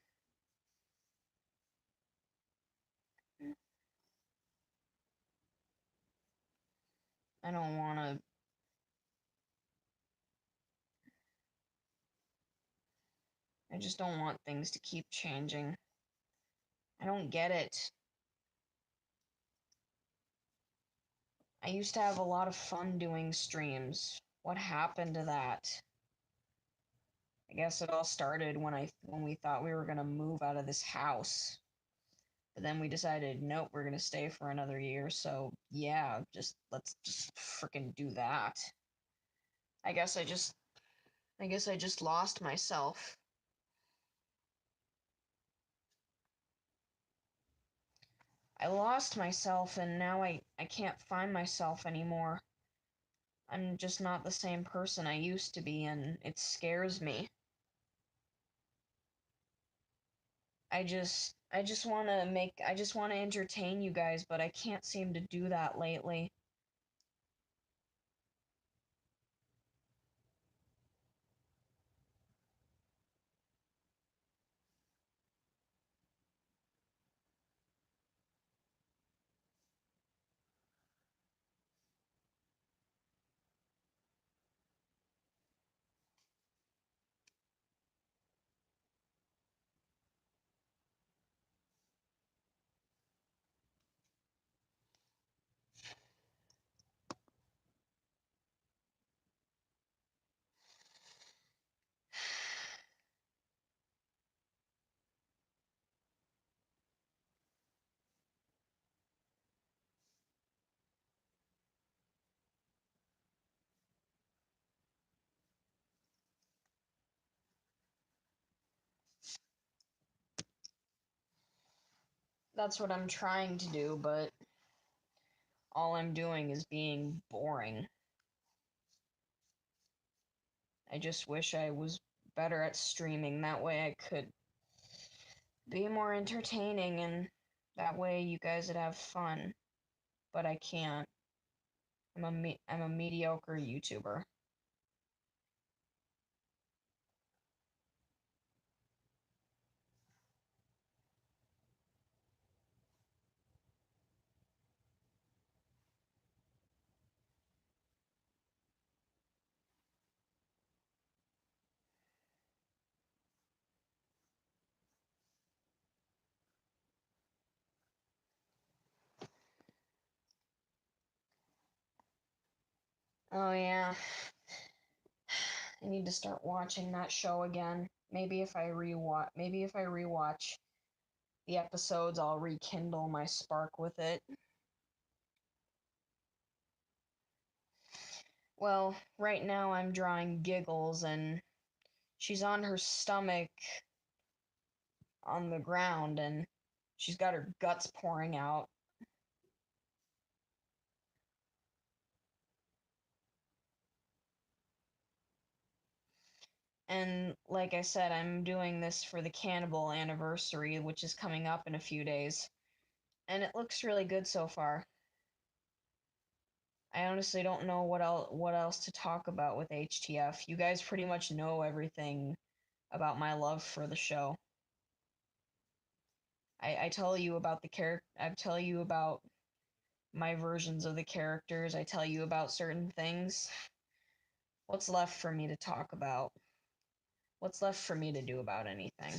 I just don't want things to keep changing. I don't get it. I used to have a lot of fun doing streams. What happened to that? I guess it all started when we thought we were gonna move out of this house. But then we decided, nope, we're gonna stay for another year. So yeah, let's just freaking do that. I guess I just I guess I just lost myself. I lost myself and now I can't find myself anymore. I'm just not the same person I used to be and it scares me. I just want to entertain you guys, but I can't seem to do that lately. That's what I'm trying to do, but all I'm doing is being boring. I just wish I was better at streaming. That way I could be more entertaining and that way you guys would have fun. But I can't. I'm a mediocre YouTuber. Oh yeah. I need to start watching that show again. Maybe if I rewatch the episodes, I'll rekindle my spark with it. Well, right now I'm drawing Giggles, and she's on her stomach on the ground, and she's got her guts pouring out. And like I said, I'm doing this for the Cannibal anniversary, which is coming up in a few days. And it looks really good so far. I honestly don't know what else to talk about with HTF. You guys pretty much know everything about my love for the show. I tell you about the character. I tell you about my versions of the characters. I tell you about certain things. What's left for me to talk about? What's left for me to do about anything?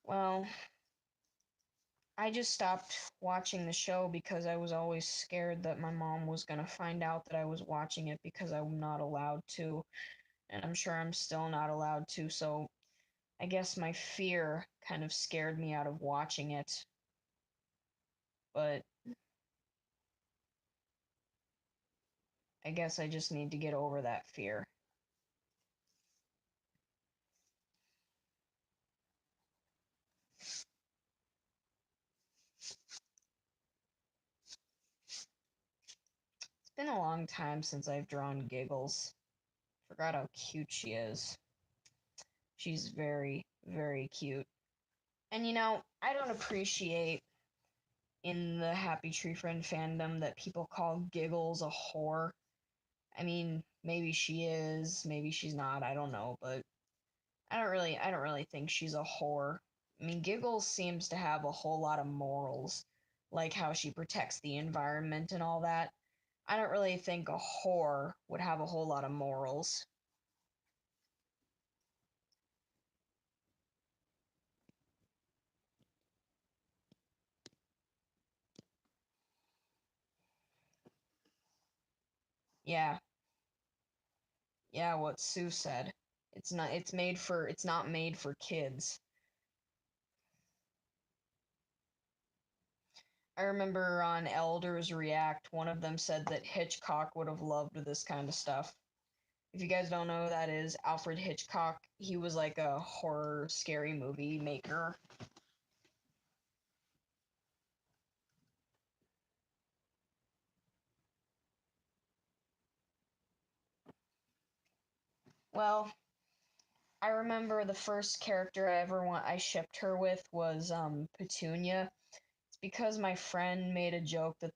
Well, I just stopped watching the show because I was always scared that my mom was going to find out that I was watching it because I'm not allowed to, and I'm sure I'm still not allowed to, so I guess my fear kind of scared me out of watching it. But I guess I just need to get over that fear. It's been a long time since I've drawn Giggles. Forgot how cute she is. She's very, very cute. And I don't appreciate in the Happy Tree Friend fandom that people call Giggles a whore. I mean, maybe she is, maybe she's not, I don't know, but I don't really think she's a whore. I mean, Giggles seems to have a whole lot of morals, like how she protects the environment and all that. I don't really think a whore would have a whole lot of morals. Yeah, yeah, what Sue said. It's not made for kids. I remember on Elders React, one of them said that Hitchcock would have loved this kind of stuff. If you guys don't know who that is, Alfred Hitchcock, he was like a horror, scary movie maker. Well, I remember the first character I shipped her with was Petunia. It's because my friend made a joke that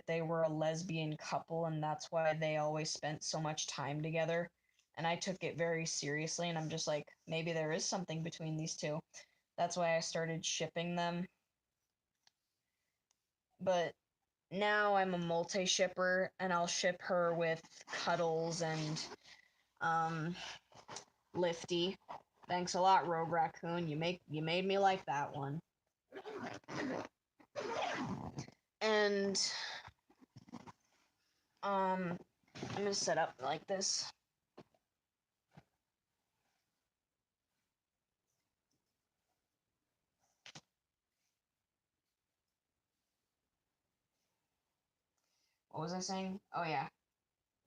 they were a lesbian couple and that's why they always spent so much time together. And I took it very seriously and I'm just like, maybe there is something between these two. That's why I started shipping them. But now I'm a multi-shipper and I'll ship her with Cuddles and um Lifty. Thanks a lot, Rogue Raccoon. You made me like that one. And I'm gonna set up like this. What was I saying? Oh yeah.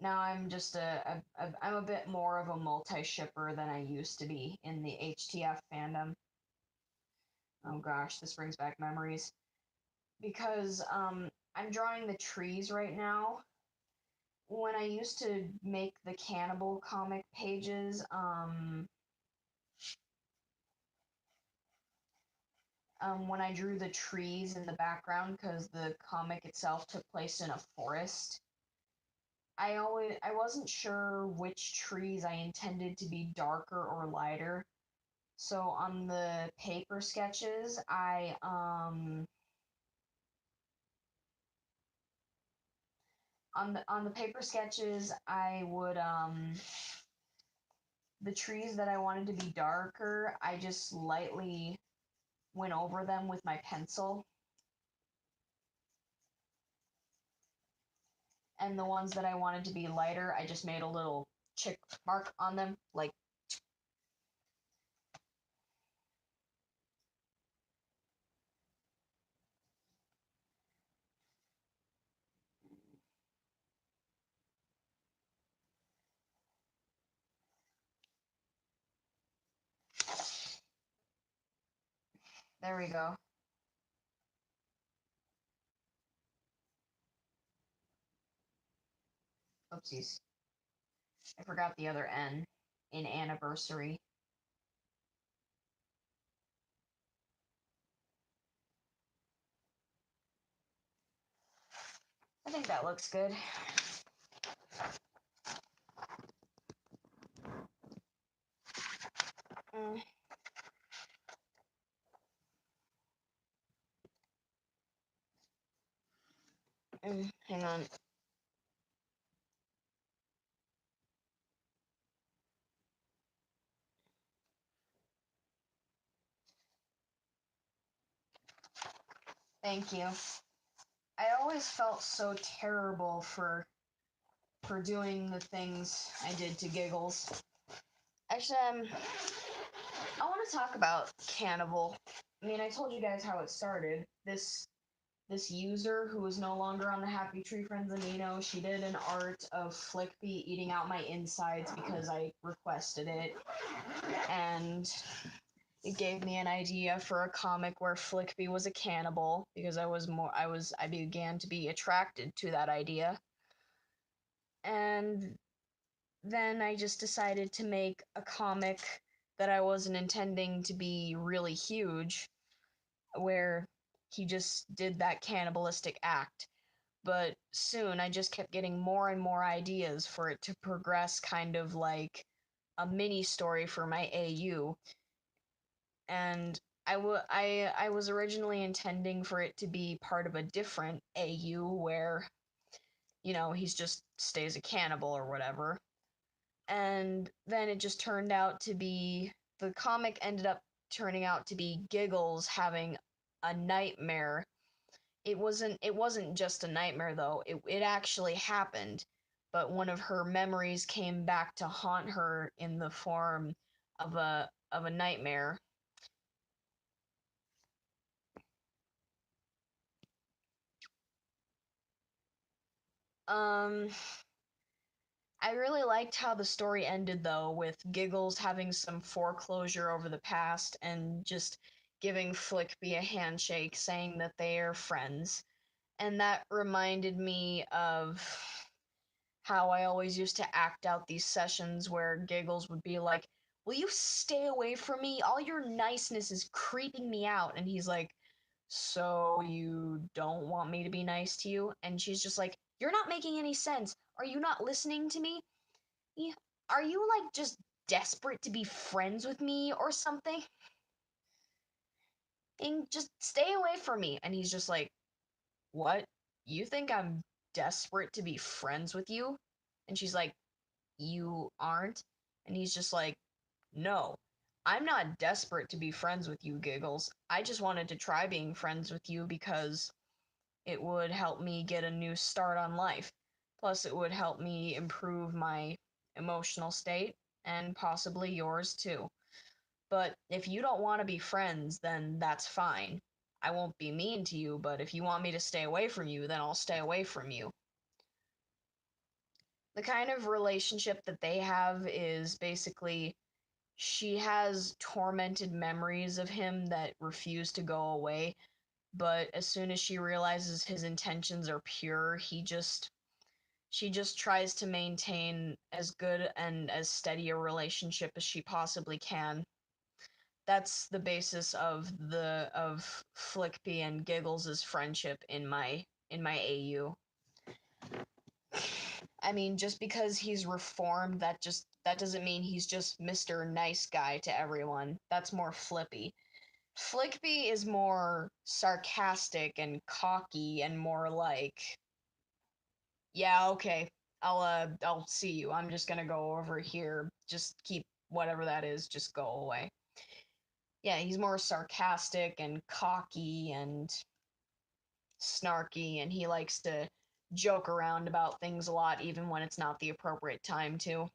Now I'm just I'm a bit more of a multi-shipper than I used to be in the HTF fandom. Oh gosh, this brings back memories. Because I'm drawing the trees right now. When I used to make the Cannibal comic pages, when I drew the trees in the background because the comic itself took place in a forest. I wasn't sure which trees I intended to be darker or lighter. So on the paper sketches, I would the trees that I wanted to be darker, I just lightly went over them with my pencil. And the ones that I wanted to be lighter, I just made a little check mark on them, like. There we go. Oopsies. I forgot the other N in anniversary. I think that looks good. Mm. Hang on. Thank you. I always felt so terrible for doing the things I did to Giggles. Actually, I want to talk about Cannibal. I mean, I told you guys how it started. This user who is no longer on the Happy Tree Friends Amino, she did an art of Flickby eating out my insides because I requested it. And it gave me an idea for a comic where Flickby was a cannibal because I began to be attracted to that idea. And then I just decided to make a comic that I wasn't intending to be really huge, where he just did that cannibalistic act. But soon I just kept getting more and more ideas for it to progress kind of like a mini story for my AU. And I was originally intending for it to be part of a different AU where, he's just stays a cannibal or whatever. And then it just turned out to be the comic ended up turning out to be Giggles having a nightmare. It wasn't just a nightmare though. It actually happened, but one of her memories came back to haunt her in the form of a nightmare. Um I really liked how the story ended though, with Giggles having some foreclosure over the past and just giving Flickby a handshake saying that they are friends. And that reminded me of how I always used to act out these sessions where Giggles would be like, "Will you stay away from me? All your niceness is creeping me out." And he's like, "So you don't want me to be nice to you?" And she's just like, "You're not making any sense. Are you not listening to me? Are you like just desperate to be friends with me or something? And just stay away from me." And he's just like, "What? You think I'm desperate to be friends with you?" And she's like, "You aren't?" And he's just like, "No, I'm not desperate to be friends with you, Giggles. I just wanted to try being friends with you because it would help me get a new start on life. Plus, it would help me improve my emotional state and possibly yours too. But if you don't want to be friends, then that's fine. I won't be mean to you, but if you want me to stay away from you, then I'll stay away from you." The kind of relationship that they have is basically she has tormented memories of him that refuse to go away, but as soon as she realizes his intentions are pure, she just tries to maintain as good and as steady a relationship as she possibly can. That's the basis of Flickby and Giggles's friendship in my AU. I mean, just because he's reformed, that doesn't mean he's just Mr. Nice Guy to everyone. That's more Flippy. Flickby is more sarcastic and cocky and more like, "Yeah, okay. I'll see you. I'm just gonna go over here. Just keep whatever that is, just go away. Yeah, he's more sarcastic and cocky and snarky, and he likes to joke around about things a lot, even when it's not the appropriate time to.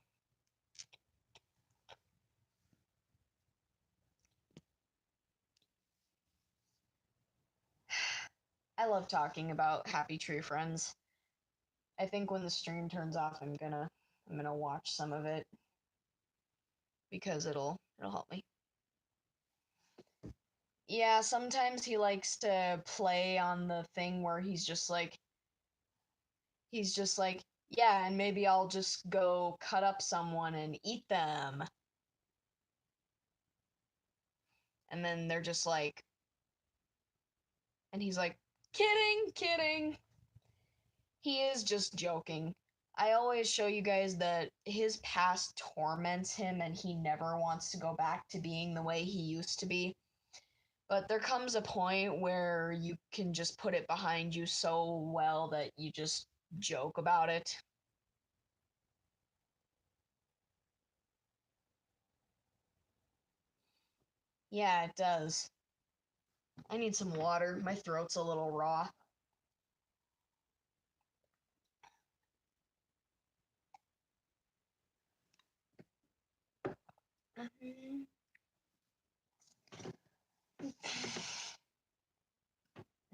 I love talking about Happy Tree Friends. I think when the stream turns off, I'm gonna watch some of it because it'll help me. Yeah, sometimes he likes to play on the thing where he's just like, yeah, and maybe I'll just go cut up someone and eat them. And then they're just like, and he's like, kidding, kidding. He is just joking. I always show you guys that his past torments him and he never wants to go back to being the way he used to be. But there comes a point where you can just put it behind you so well that you just joke about it. Yeah, it does. I need some water. My throat's a little raw.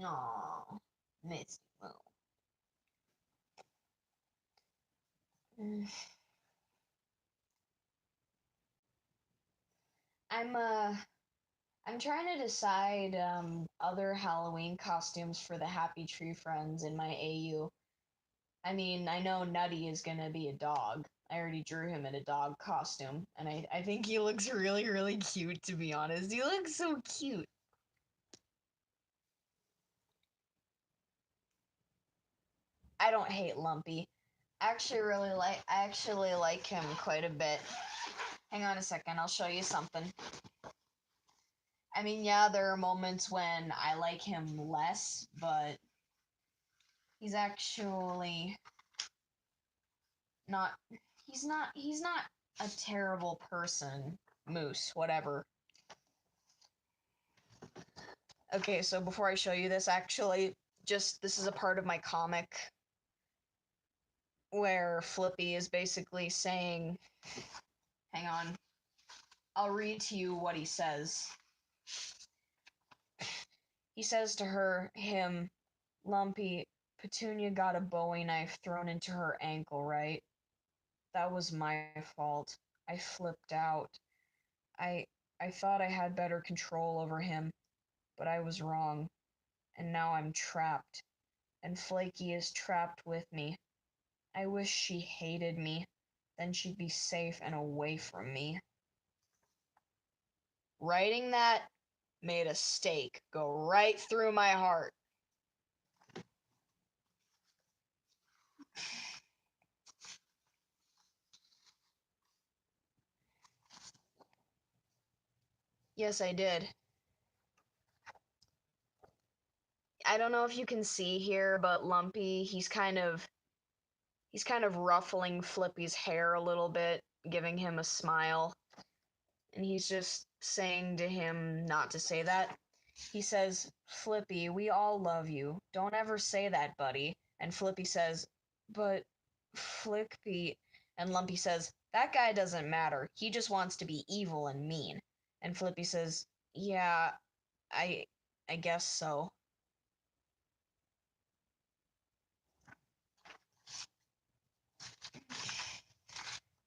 Aw, Misty. Mm. I'm I'm trying to decide other Halloween costumes for the Happy Tree Friends in my AU. I mean, I know Nutty is gonna be a dog. I already drew him in a dog costume, and I think he looks really, really cute, to be honest. He looks so cute. I don't hate Lumpy. I actually like him quite a bit. Hang on a second, I'll show you something. I mean, yeah, there are moments when I like him less, but he's actually not he's not a terrible person. Moose, whatever. Okay, so before I show you this, actually, just this is a part of my comic where Flippy is basically saying, hang on, I'll read to you what he says. He says to him, Lumpy, Petunia got a Bowie knife thrown into her ankle, right? That was my fault. I flipped out. I I thought I had better control over him, but I was wrong, and now I'm trapped, and Flaky is trapped with me. I wish she hated me, then she'd be safe and away from me. Writing that made a stake go right through my heart. Yes, I did. I don't know if you can see here, but Lumpy, he's kind of ruffling Flippy's hair a little bit, giving him a smile. And he's just saying to him not to say that. He says, Flippy, we all love you. Don't ever say that, buddy. And Flippy says, but Flippy. And Lumpy says, that guy doesn't matter. He just wants to be evil and mean. And Flippy says, yeah, I I guess so.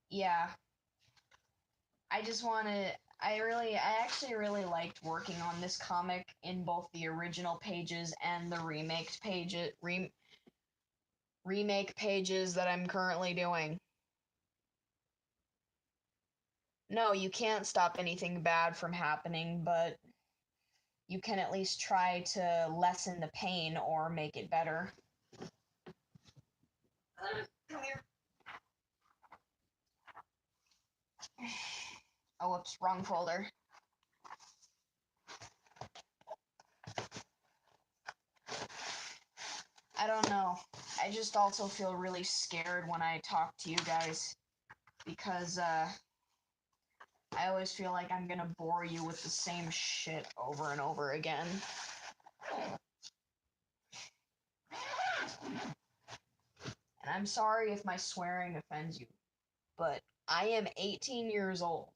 Yeah, I just want to. I actually really liked working on this comic in both the original pages and the remake pages that I'm currently doing. No, you can't stop anything bad from happening, but you can at least try to lessen the pain or make it better. Come here. Oh, whoops, wrong folder. I don't know. I just also feel really scared when I talk to you guys because I always feel like I'm gonna bore you with the same shit over and over again. And I'm sorry if my swearing offends you, but I am 18 years old.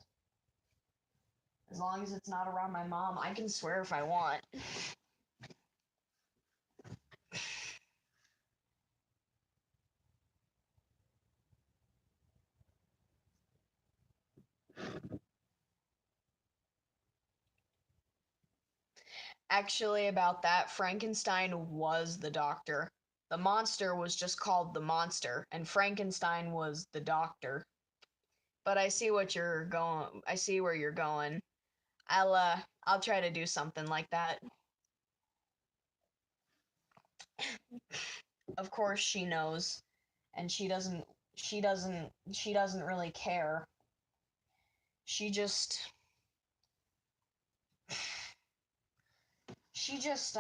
As long as it's not around my mom, I can swear if I want. Actually, about that, Frankenstein was the doctor. The monster was just called the monster, and Frankenstein was the doctor. But I see what you're going. I see where you're going. I'll try to do something like that. Of course she knows, and she doesn't really care. She just she just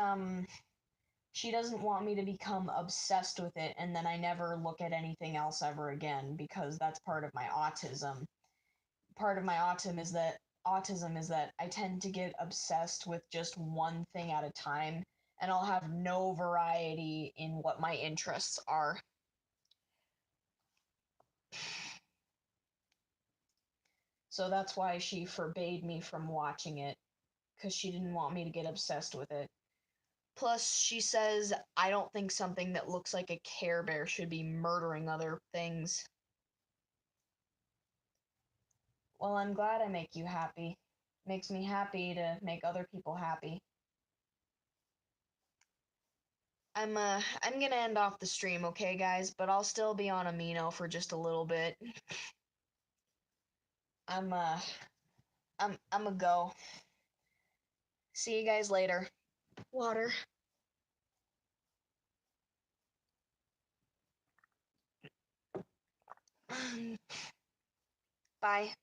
she doesn't want me to become obsessed with it and then I never look at anything else ever again because that's part of my autism. Part of my autism is that I tend to get obsessed with just one thing at a time and I'll have no variety in what my interests are. So that's why she forbade me from watching it because she didn't want me to get obsessed with it. Plus, she says I don't think something that looks like a Care Bear should be murdering other things. Well, I'm glad I make you happy. Makes me happy to make other people happy. I'm gonna end off the stream, okay, guys? But I'll still be on Amino for just a little bit. I'm uh, I'm a go. See you guys later. Water. Bye.